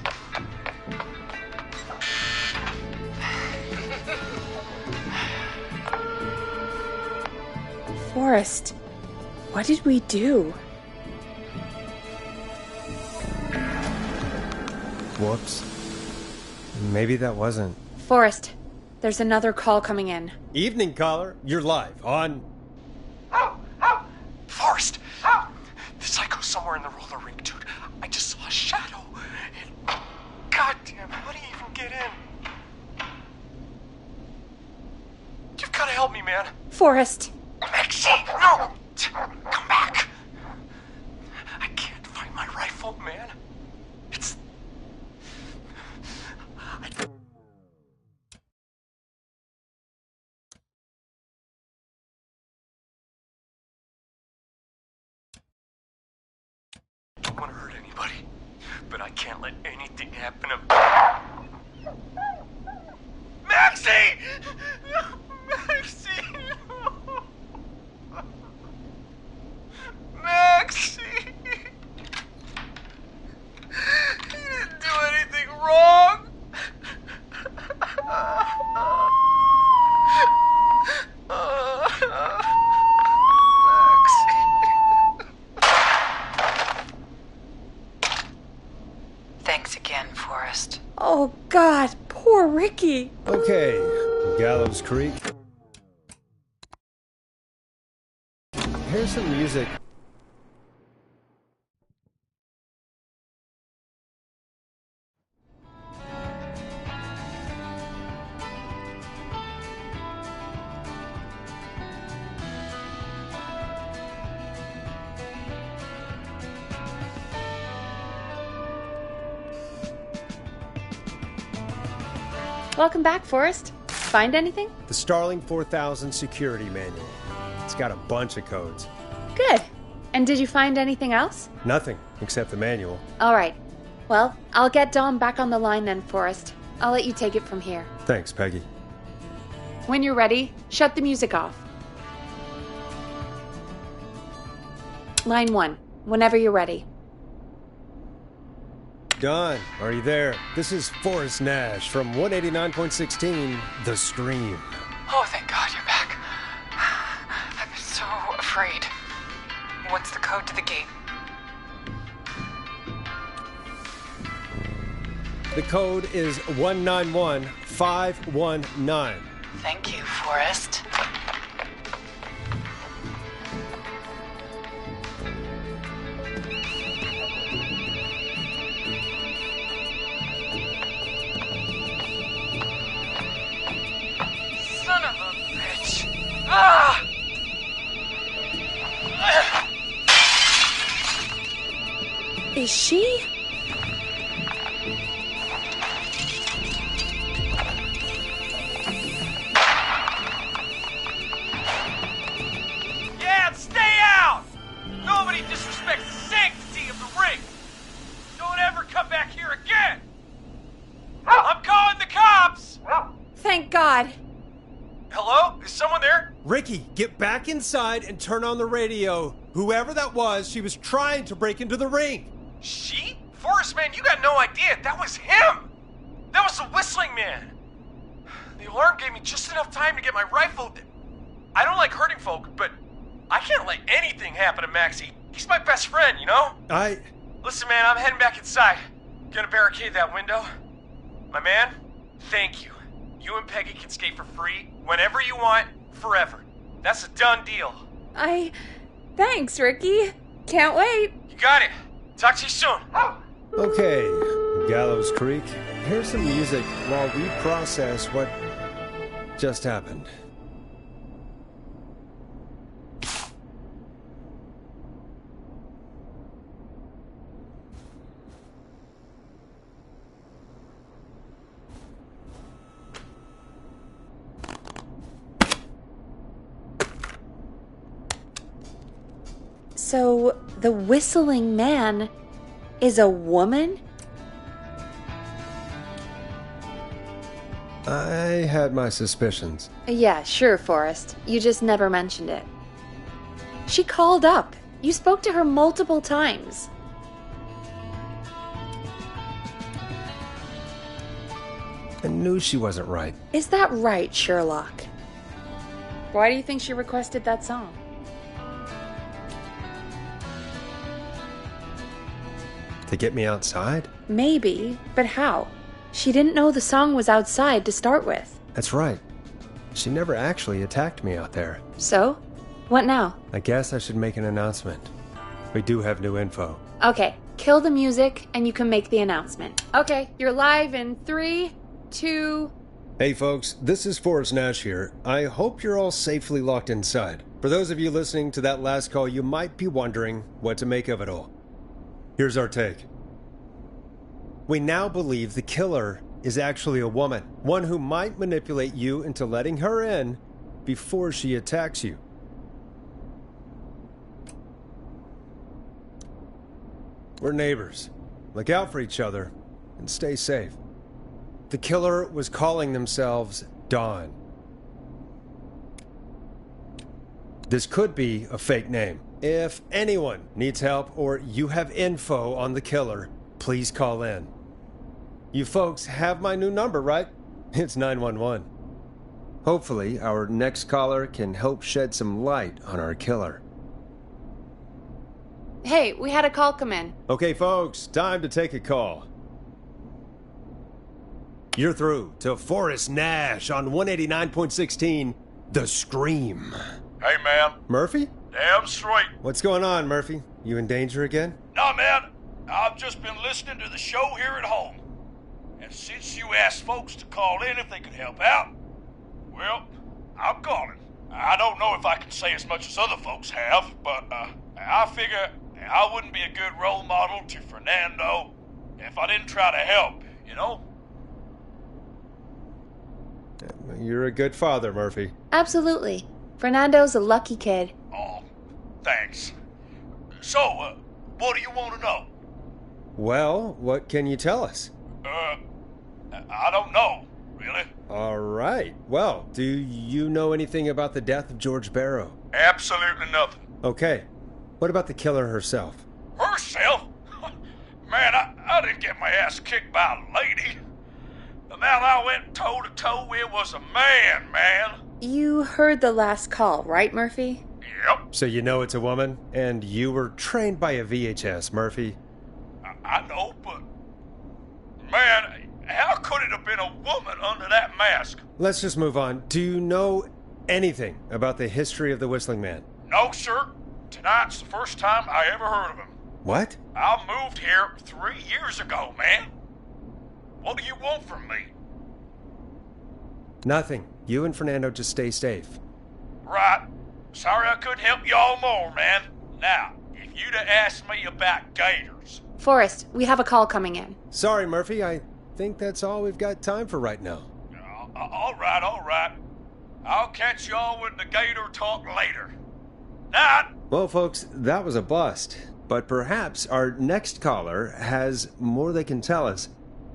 C: Forrest, what did we do?
A: Whoops. Maybe that wasn't.
C: Forrest, there's another call coming in.
A: Evening, caller. You're live on...
H: Forrest! The psycho's somewhere in the roller rink, dude. I just saw a shadow. And... Goddamn, how do you even get in? You've gotta help me, man.
C: Forrest.
H: Maxie, no! Come back. I can't find my rifle, man. It's... I don't want to hurt anybody, but I can't let anything happen to... Maxie! Maxie! Maxie! You didn't do anything wrong!
I: Thanks again, Forrest.
C: Oh, God, poor Ricky.
A: Okay, Gallows Creek. Here's some music.
C: Welcome back, Forrest. Find anything?
A: The Starling 4000 security manual. It's got a bunch of codes.
C: Good. And did you find anything else?
A: Nothing, except the manual.
C: All right. Well, I'll get Dom back on the line then, Forrest. I'll let you take it from here.
A: Thanks, Peggy.
C: When you're ready, shut the music off. Line 1, whenever you're ready.
A: Don, are you there? This is Forrest Nash from 189.16, The Scream.
I: Oh, thank God you're back. I've been so afraid. What's the code to the gate?
A: The code is 191519.
I: Thank you, Forrest.
H: Son of a bitch! Ah!
C: Is she?
H: Yeah, stay out! Nobody disrespects the sanctity of the ring! Don't ever come back here again! I'm calling the cops!
C: Thank God.
H: Hello? Is someone there?
A: Ricky, get back inside and turn on the radio. Whoever that was, she was trying to break into the ring.
H: She? Forrest, man, you got no idea. That was him! That was the whistling man! The alarm gave me just enough time to get my rifle. I don't like hurting folk, but I can't let anything happen to Maxie. He's my best friend, you know?
A: Listen,
H: man, I'm heading back inside. Gonna barricade that window. My man, thank you. You and Peggy can skate for free whenever you want, forever. That's a done deal.
C: Thanks, Ricky. Can't wait.
H: You got it. Talk to you soon.
A: Okay, Gallows Creek. Here's some music while we process what just happened.
C: So, the whistling man is a woman?
A: I had my suspicions.
C: Yeah, sure, Forrest. You just never mentioned it. She called up. You spoke to her multiple times.
A: I knew she wasn't right.
C: Is that right, Sherlock? Why do you think she requested that song?
A: To get me outside?
C: Maybe, but how? She didn't know the song was outside to start with.
A: That's right. She never actually attacked me out there.
C: So? What now?
A: I guess I should make an announcement. We do have new info.
C: Okay, kill the music and you can make the announcement. Okay, you're live in 3, 2...
A: Hey folks, this is Forrest Nash here. I hope you're all safely locked inside. For those of you listening to that last call, you might be wondering what to make of it all. Here's our take. We now believe the killer is actually a woman, one who might manipulate you into letting her in before she attacks you. We're neighbors. Look out for each other and stay safe. The killer was calling themselves Dawn. This could be a fake name. If anyone needs help or you have info on the killer, please call in. You folks have my new number, right? It's 911. Hopefully, our next caller can help shed some light on our killer.
C: Hey, we had a call come in.
A: Okay, folks, time to take a call. You're through to Forrest Nash on 189.16, The Scream.
D: Hey, man.
A: Murphy?
D: Damn straight.
A: What's going on, Murphy? You in danger again?
D: Nah, man. I've just been listening to the show here at home. And since you asked folks to call in if they could help out, well, I'm calling. I don't know if I can say as much as other folks have, but I figure I wouldn't be a good role model to Fernando if I didn't try to help, you know?
A: You're a good father, Murphy.
C: Absolutely. Fernando's a lucky kid.
D: Oh, thanks. So, what do you want to know?
A: Well, what can you tell us?
D: I don't know, really.
A: All right. Well, do you know anything about the death of George Barrow?
D: Absolutely nothing.
A: Okay. What about the killer herself?
D: Herself? Man, I didn't get my ass kicked by a lady. The man I went toe-to-toe with was a man.
C: You heard the last call, right, Murphy?
D: Yep.
A: So you know it's a woman, and you were trained by a VHS, Murphy.
D: I know, but... Man, how could it have been a woman under that mask?
A: Let's just move on. Do you know anything about the history of the Whistling Man?
D: No, sir. Tonight's the first time I ever heard of him.
A: What?
D: I moved here 3 years ago, man. What do you want from me?
A: Nothing. You and Fernando just stay safe.
D: Right. Sorry I couldn't help y'all more, man. Now, if you'd have asked me about gators...
C: Forrest, we have a call coming in.
A: Sorry, Murphy. I think that's all we've got time for right now.
D: All right. I'll catch y'all with the gator talk later. Night.
A: Well, folks, that was a bust. But perhaps our next caller has more they can tell us.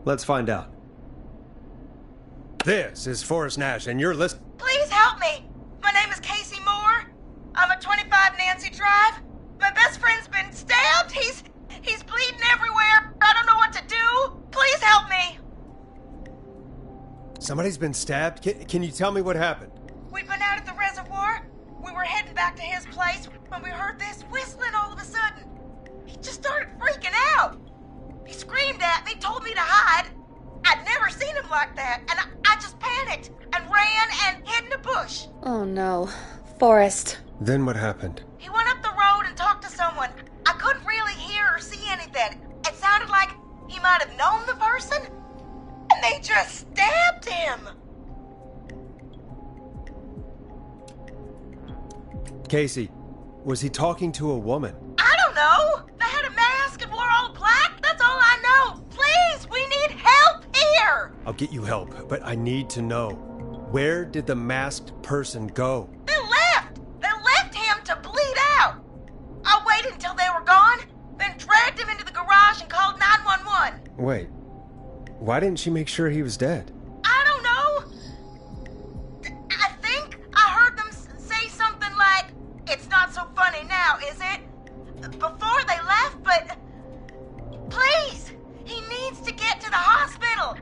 A: Let's find out. This is Forrest Nash, and you're listening...
O: Please help me! My name is Casey Moore. I'm at 25 Nancy Drive. My best friend's been stabbed. He's bleeding everywhere. I don't know what to do. Please help me.
A: Somebody's been stabbed? Can you tell me what happened?
O: We'd been out at the reservoir. We were heading back to his place when we heard this whistling all of a sudden. He just started freaking out. He screamed at me, told me to hide. I'd never seen him like that, and I just panicked and ran and hid in a bush.
C: Oh no. Forrest.
A: Then what happened?
O: He went up the road and talked to someone. I couldn't really hear or see anything. It sounded like he might have known the person, and they just stabbed him.
A: Casey, was he talking to a woman?
O: I don't know. They had a mask and wore all black. That's all I know. Please, we need help here.
A: I'll get you help, but I need to know. Where did the masked person go?
O: They left. They left him to bleed out. I waited until they were gone, then dragged him into the garage and called 911.
A: Wait, why didn't she make sure he was dead?
O: I don't know. I think I heard them say something like, "It's not so funny now, is it?" Before they left, but please, he needs to get to the hospital.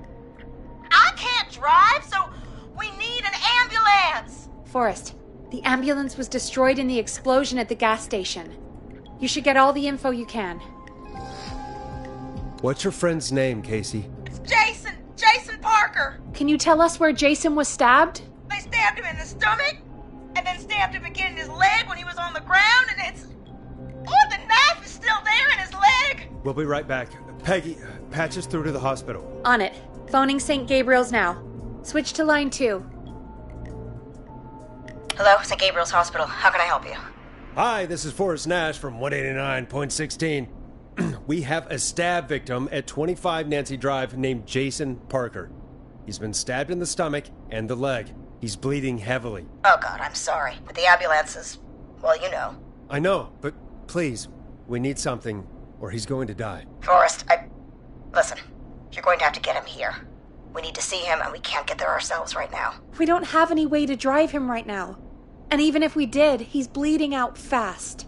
O: I can't drive, so we need an ambulance.
C: Forrest, the ambulance was destroyed in the explosion at the gas station. You should get all the info you can.
A: What's your friend's name, Casey?
O: It's Jason Parker.
C: Can you tell us where Jason was stabbed?
O: They stabbed him in the stomach, and then stabbed him again in his leg when he was on the ground, and it's... Oh, the knife is still there in his leg.
A: We'll be right back. Peggy, patch us through to the hospital.
C: On it. Phoning St. Gabriel's now. Switch to line 2.
O: Hello, St. Gabriel's Hospital. How can I help you?
A: Hi, this is Forrest Nash from 189.16. We have a stab victim at 25 Nancy Drive named Jason Parker. He's been stabbed in the stomach and the leg. He's bleeding heavily.
O: Oh, God, I'm sorry. But the ambulance is... well, you know.
A: I know, but please, we need something, or he's going to die.
O: Forrest, Listen, you're going to have to get him here. We need to see him, and we can't get there ourselves right now.
C: We don't have any way to drive him right now. And even if we did, he's bleeding out fast.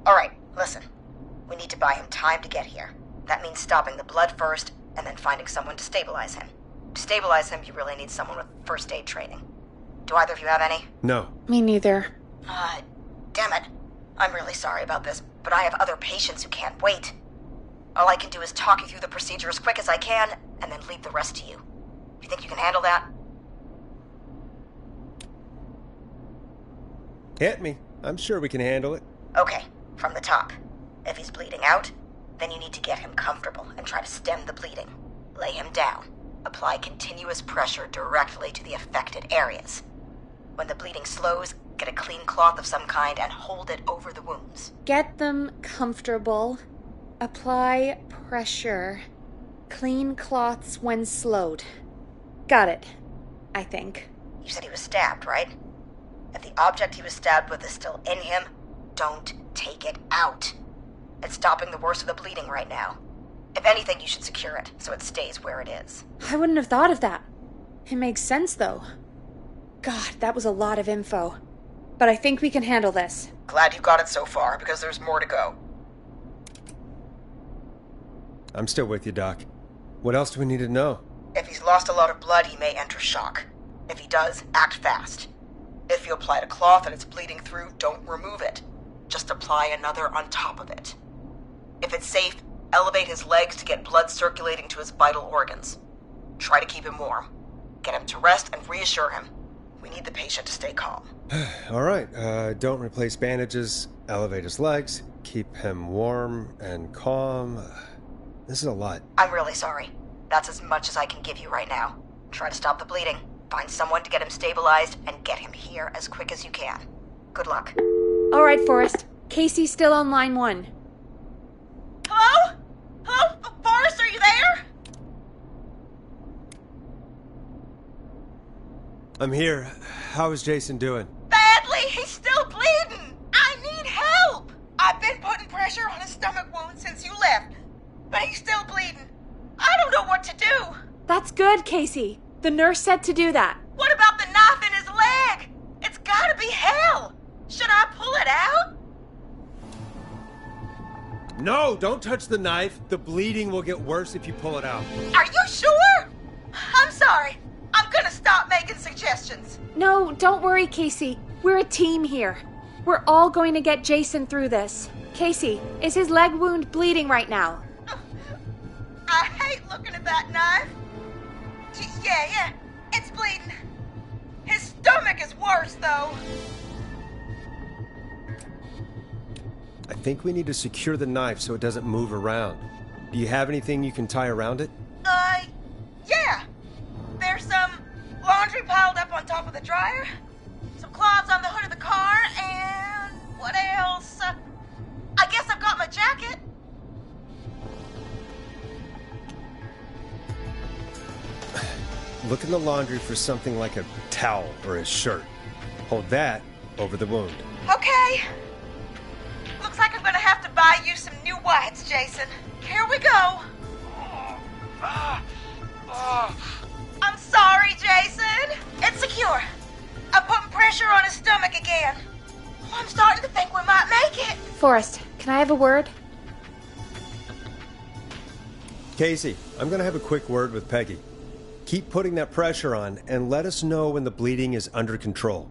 O: All right, listen. We need to buy him time to get here. That means stopping the blood first, and then finding someone to stabilize him. To stabilize him, you really need someone with first aid training. Do either of you have any?
A: No.
C: Me neither.
O: Damn it. I'm really sorry about this, but I have other patients who can't wait. All I can do is talk you through the procedure as quick as I can, and then leave the rest to you. You think you can handle that?
A: Hit me. I'm sure we can handle it.
O: Okay, from the top. If he's bleeding out, then you need to get him comfortable and try to stem the bleeding. Lay him down. Apply continuous pressure directly to the affected areas. When the bleeding slows, get a clean cloth of some kind and hold it over the wounds.
C: Get them comfortable. Apply pressure. Clean cloths when slowed. Got it, I think.
O: You said he was stabbed, right? If the object he was stabbed with is still in him, don't take it out. It's stopping the worst of the bleeding right now. If anything, you should secure it so it stays where it is.
C: I wouldn't have thought of that. It makes sense, though. God, that was a lot of info. But I think we can handle this.
O: Glad you got it so far, because there's more to go.
A: I'm still with you, Doc. What else do we need to know?
O: If he's lost a lot of blood, he may enter shock. If he does, act fast. If you applied a cloth and it's bleeding through, don't remove it. Just apply another on top of it. If it's safe, elevate his legs to get blood circulating to his vital organs. Try to keep him warm. Get him to rest and reassure him. We need the patient to stay calm.
A: All right, don't replace bandages, elevate his legs, keep him warm and calm. This is a lot.
O: I'm really sorry. That's as much as I can give you right now. Try to stop the bleeding, find someone to get him stabilized, and get him here as quick as you can. Good luck.
C: All right, Forrest. Casey's still on line 1.
O: Hello? Hello? Forrest, are you there?
A: I'm here. How is Jason doing?
O: Badly. He's still bleeding. I need help. I've been putting pressure on his stomach wound since you left, but he's still bleeding. I don't know what to do.
C: That's good, Casey. The nurse said to do that.
O: What about the knife in his leg? It's gotta be hell. Should I pull it out?
A: No, don't touch the knife. The bleeding will get worse if you pull it out.
O: Are you sure? I'm sorry. I'm gonna stop making suggestions.
C: No, don't worry, Casey. We're a team here. We're all going to get Jason through this. Casey, is his leg wound bleeding right now?
O: I hate looking at that knife. Yeah, it's bleeding. His stomach is worse, though.
A: I think we need to secure the knife so it doesn't move around. Do you have anything you can tie around it?
O: Yeah. There's some laundry piled up on top of the dryer, some cloths on the hood of the car, and what else? I guess I've got my jacket.
A: Look in the laundry for something like a towel or a shirt. Hold that over the wound.
O: Okay. Looks like I'm gonna have to buy you some new whites, Jason. Here we go. I'm sorry, Jason. It's secure. I'm putting pressure on his stomach again. Oh, I'm starting to think we might make it.
C: Forrest, can I have a word?
A: Casey, I'm gonna have a quick word with Peggy. Keep putting that pressure on and let us know when the bleeding is under control.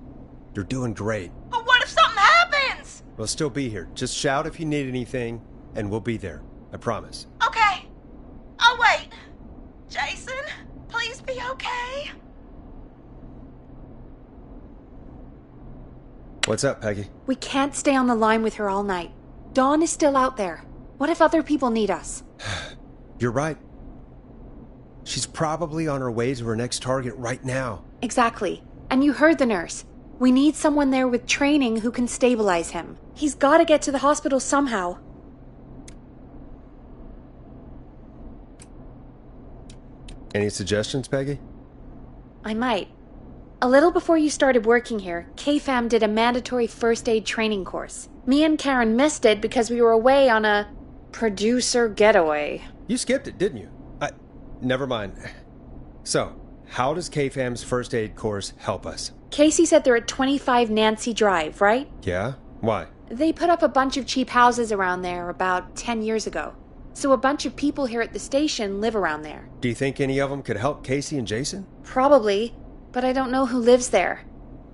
A: You're doing great.
O: But what if something happens?
A: We'll still be here. Just shout if you need anything, and we'll be there. I promise.
O: Okay. I'll wait. Jason, please be okay.
A: What's up, Peggy?
C: We can't stay on the line with her all night. Dawn is still out there. What if other people need us?
A: You're right. She's probably on her way to her next target right now.
C: Exactly. And you heard the nurse. We need someone there with training who can stabilize him. He's got to get to the hospital somehow.
A: Any suggestions, Peggy?
C: I might. A little before you started working here, KFAM did a mandatory first aid training course. Me and Karen missed it because we were away on a producer getaway.
A: You skipped it, didn't you? Never mind. So, how does KFAM's first aid course help us?
C: Casey said they're at 25 Nancy Drive, right?
A: Yeah? Why?
C: They put up a bunch of cheap houses around there about 10 years ago. So a bunch of people here at the station live around there.
A: Do you think any of them could help Casey and Jason?
C: Probably, but I don't know who lives there.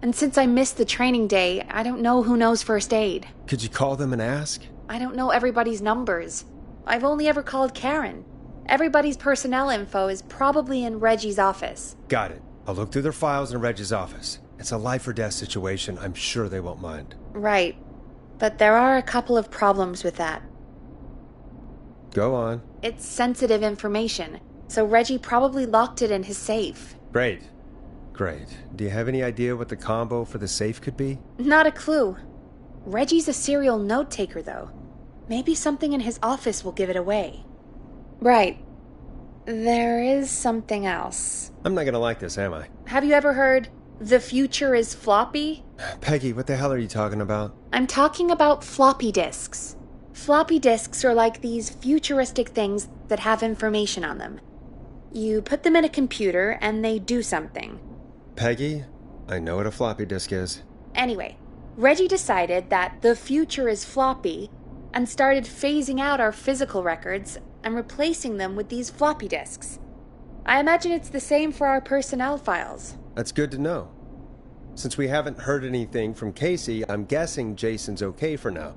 C: And since I missed the training day, I don't know who knows first aid.
A: Could you call them and ask?
C: I don't know everybody's numbers. I've only ever called Karen. Everybody's personnel info is probably in Reggie's office.
A: Got it. I'll look through their files in Reggie's office. It's a life or death situation. I'm sure they won't mind.
C: Right. But there are a couple of problems with that.
A: Go on.
C: It's sensitive information, so Reggie probably locked it in his safe.
A: Great. Do you have any idea what the combo for the safe could be?
C: Not a clue. Reggie's a serial note taker, though. Maybe something in his office will give it away. Right. There is something else.
A: I'm not gonna like this, am I?
C: Have you ever heard, the future is floppy?
A: Peggy, what the hell are you talking about?
C: I'm talking about floppy disks. Floppy disks are like these futuristic things that have information on them. You put them in a computer and they do something.
A: Peggy, I know what a floppy disk is.
C: Anyway, Reggie decided that the future is floppy and started phasing out our physical records and replacing them with these floppy disks. I imagine it's the same for our personnel files.
A: That's good to know. Since we haven't heard anything from Casey, I'm guessing Jason's okay for now.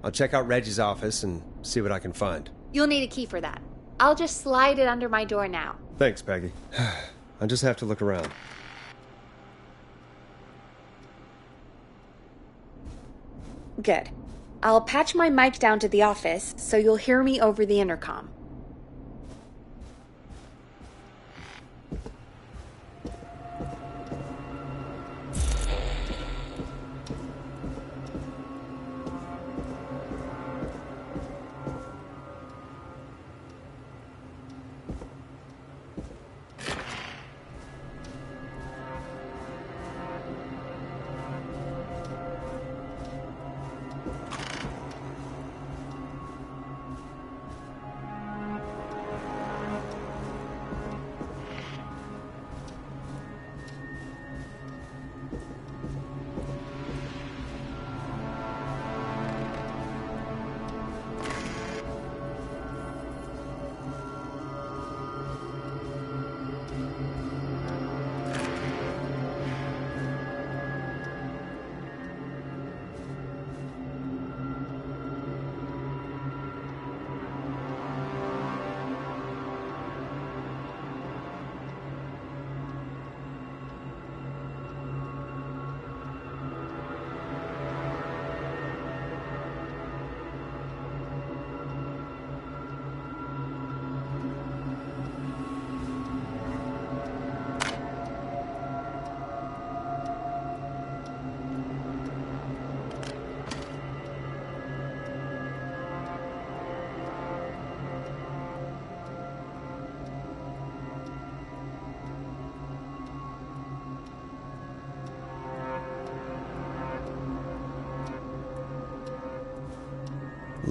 A: I'll check out Reggie's office and see what I can find.
C: You'll need a key for that. I'll just slide it under my door now.
A: Thanks, Peggy. I'll just have to look around.
C: Good. I'll patch my mic down to the office so you'll hear me over the intercom.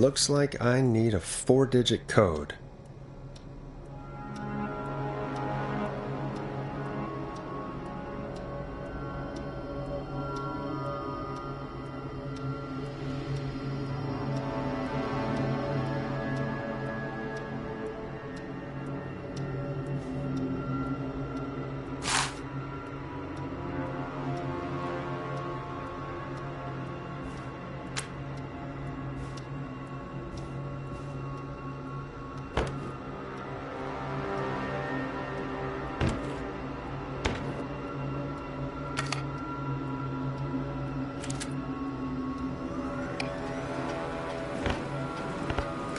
A: Looks like I need a 4-digit code.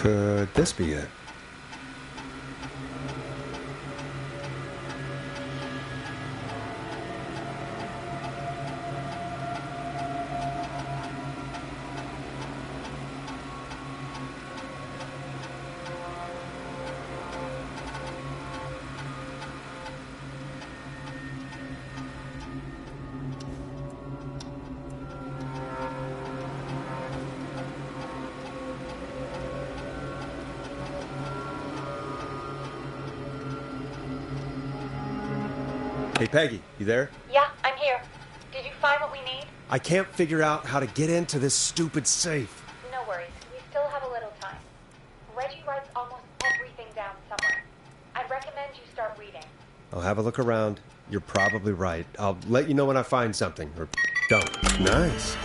A: Could this be it? Hey, Peggy, you there?
K: Yeah, I'm here. Did you find what we need?
A: I can't figure out how to get into this stupid safe.
K: No worries. We still have a little time. Reggie writes almost everything down somewhere. I'd recommend you start reading.
A: I'll have a look around. You're probably right. I'll let you know when I find something, or don't. Nice.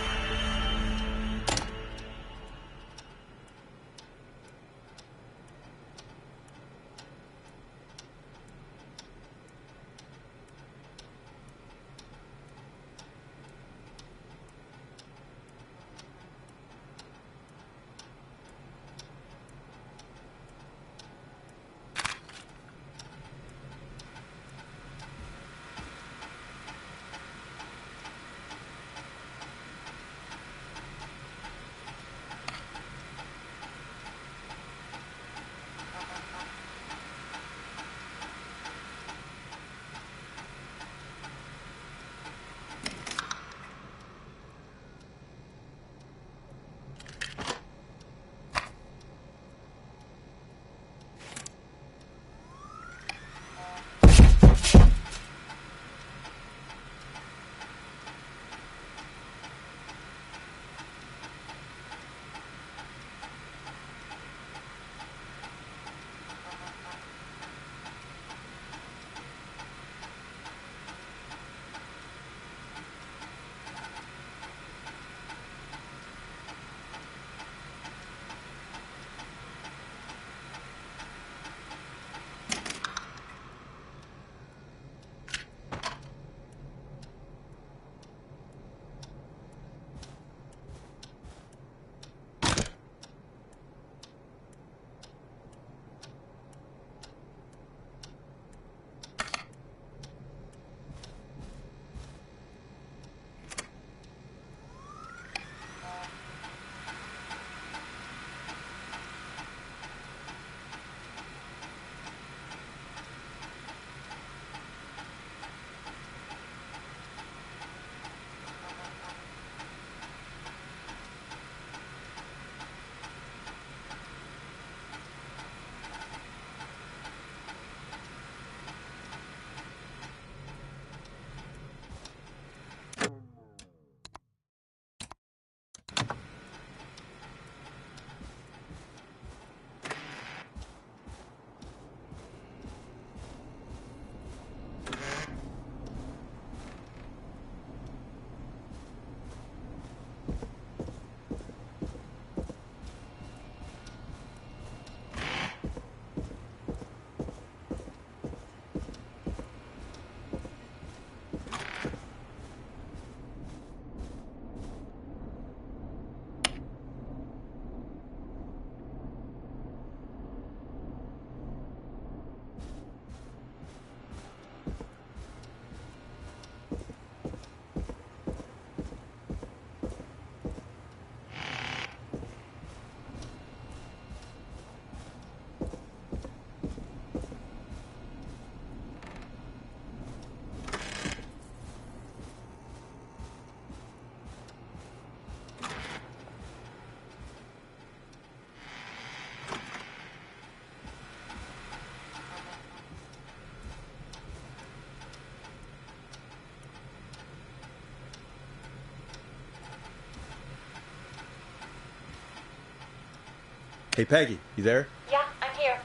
A: Hey, Peggy, you there?
K: Yeah, I'm here.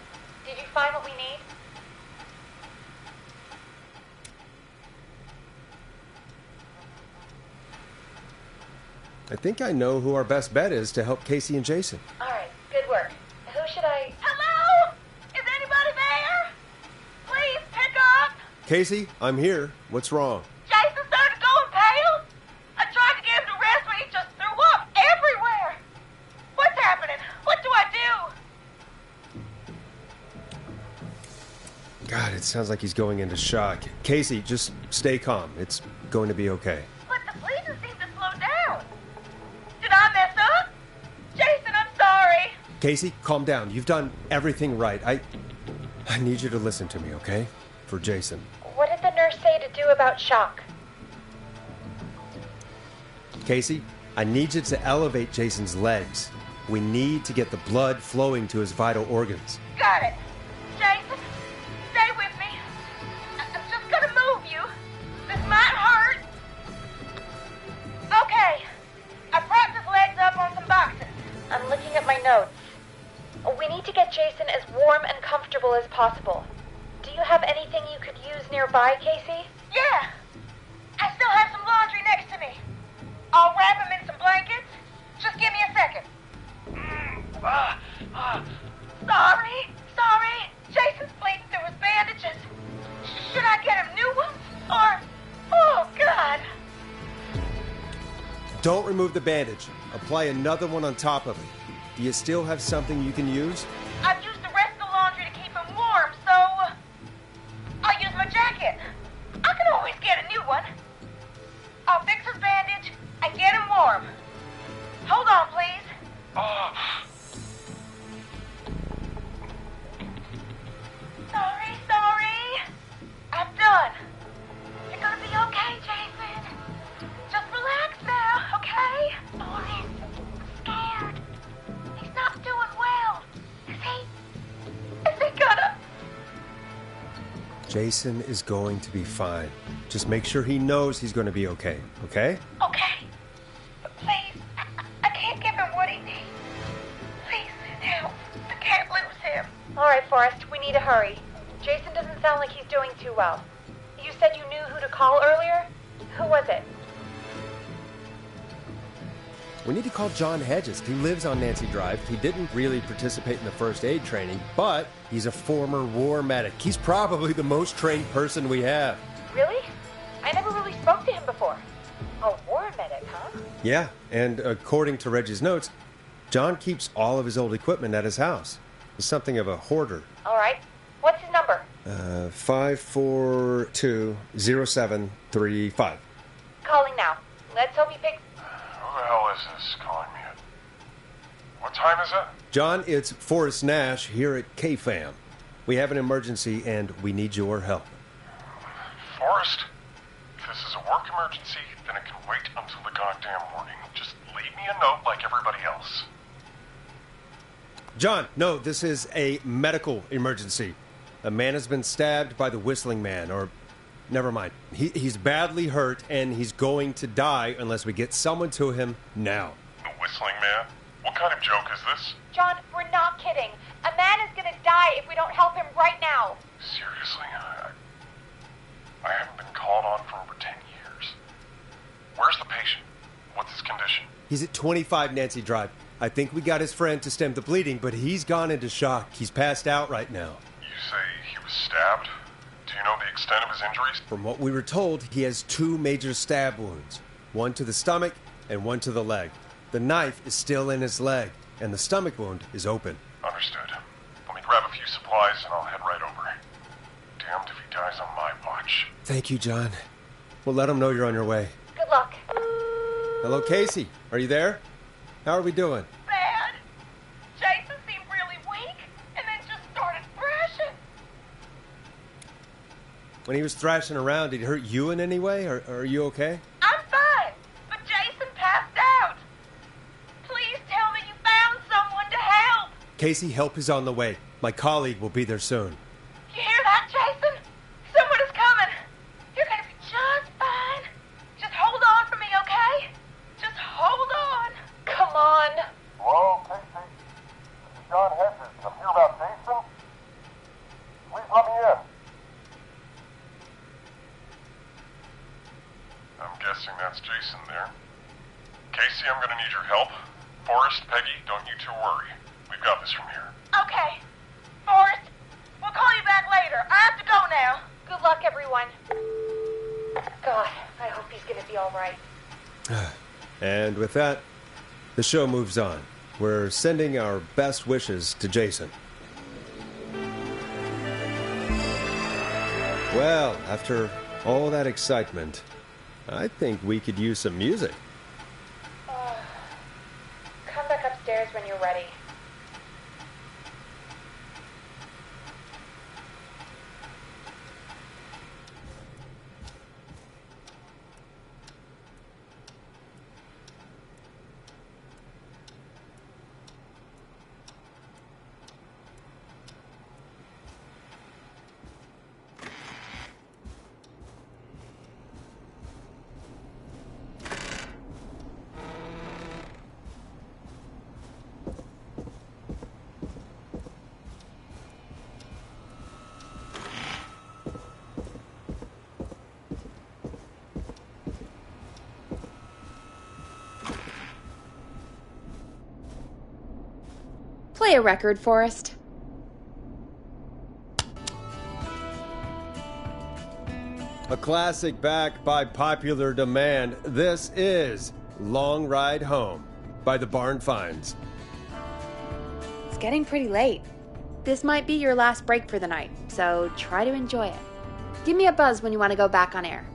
K: Did you find what we need?
A: I think I know who our best bet is to help Casey and Jason.
K: All right, good work. Who should I...
O: Hello? Is anybody there? Please pick up.
A: Casey, I'm here. What's wrong?
O: Jason started going pale. I tried to get him to rest, but he just threw up everywhere. What's happening? What do I do?
A: God, it sounds like he's going into shock. Casey, just stay calm. It's going to be okay.
O: But the bleeding seemed to slow down. Did I mess up? Jason, I'm sorry.
A: Casey, calm down. You've done everything right. I need you to listen to me, okay? For Jason.
K: What did the nurse say to do about shock?
A: Casey, I need you to elevate Jason's legs. We need to get the blood flowing to his vital organs.
O: Got it. Jason, stay with me. I'm just gonna move you. This might hurt. Okay. I propped his legs up on some boxes.
K: I'm looking at my notes. We need to get Jason as warm and comfortable as possible. Do you have anything you could use nearby, Casey?
O: Yeah. I still have some laundry next to me. I'll wrap him in some blankets. Just give me a second. Sorry. Jason's bleeding through his bandages. Should I get him new ones? Or... Oh, God.
A: Don't remove the bandage. Apply another one on top of it. Do you still have something you can use?
O: I've used the rest of the laundry to keep him warm, so... I'll use my jacket. I can always get a new one. I'll fix his bandage and get him warm. Hold on, please. Sorry. I'm done. You're gonna be okay, Jason. Just relax now, okay? Oh, he's scared. He's not doing well. Is he gonna...
A: Jason is going to be fine. Just make sure he knows he's going to be okay, okay?
O: Okay. But please, I can't give him what he needs. Please, help. I can't lose him.
K: All right, Forrest, we need to hurry. Jason doesn't sound like he's doing too well. You said you knew who to call earlier? Who was it?
A: We need to call John Hedges. He lives on Nancy Drive. He didn't really participate in the first aid training, but he's a former war medic. He's probably the most trained person we have.
K: Really? I never really spoke to him before. A war medic, huh?
A: Yeah, and according to Reggie's notes, John keeps all of his old equipment at his house. He's something of a hoarder.
K: All right. What's his number?
A: 542-0735.
K: Calling now. Let's hope he picks...
E: Who the hell is this calling me at... What time is it?
A: John, it's Forrest Nash here at KFAM. We have an emergency and we need your help.
E: Forrest, if this is a work emergency, then it can wait until the goddamn morning. Just leave me a note like everybody else.
A: John, no, this is a medical emergency. A man has been stabbed by the Whistling Man, or... Never mind. He's badly hurt, and he's going to die unless we get someone to him now.
E: The Whistling Man? What kind of joke is this?
K: John, we're not kidding. A man is gonna die if we don't help him right now.
E: Seriously, I haven't been called on for over 10 years. Where's the patient? What's his condition?
A: He's at 25 Nancy Drive. I think we got his friend to stem the bleeding, but he's gone into shock. He's passed out right now.
E: You say he was stabbed? Do you know the extent of his injuries?
A: From what we were told, he has 2 major stab wounds. One to the stomach and one to the leg. The knife is still in his leg, and the stomach wound is open.
E: Understood. Let me grab a few supplies and I'll head right over. Damned if he dies on my watch.
A: Thank you, John. We'll let him know you're on your way.
K: Good luck.
A: Hello, Casey. Are you there? How are we doing?
O: Bad. Jason seemed really weak and then just started thrashing.
A: When he was thrashing around, did he hurt you in any way? Or are you okay?
O: I'm fine, but Jason passed out. Please tell me you found someone to help.
A: Casey, help is on the way. My colleague will be there soon.
O: You hear that, Jason? Someone is coming. You're gonna be just fine. Just hold on for me, okay? Just hold on.
K: Come on.
E: Hello, Casey. This is John message. I'm here about Jason. Please let me in. I'm guessing that's Jason there. Casey, I'm gonna need your help. Forrest, Peggy, don't you two worry. We've got this from here.
O: Okay. Forrest, we'll call you back later. I have to go now.
K: Good luck, everyone. God, I hope he's gonna be all right.
A: And with that, the show moves on. We're sending our best wishes to Jason. Well, after all that excitement, I think we could use some music.
K: Come back upstairs when you're ready.
C: Play a record, Forrest.
A: A classic back by popular demand. This is Long Ride Home by the Barn Finds.
C: It's getting pretty late. This might be your last break for the night, so try to enjoy it. Give me a buzz when you want to go back on air.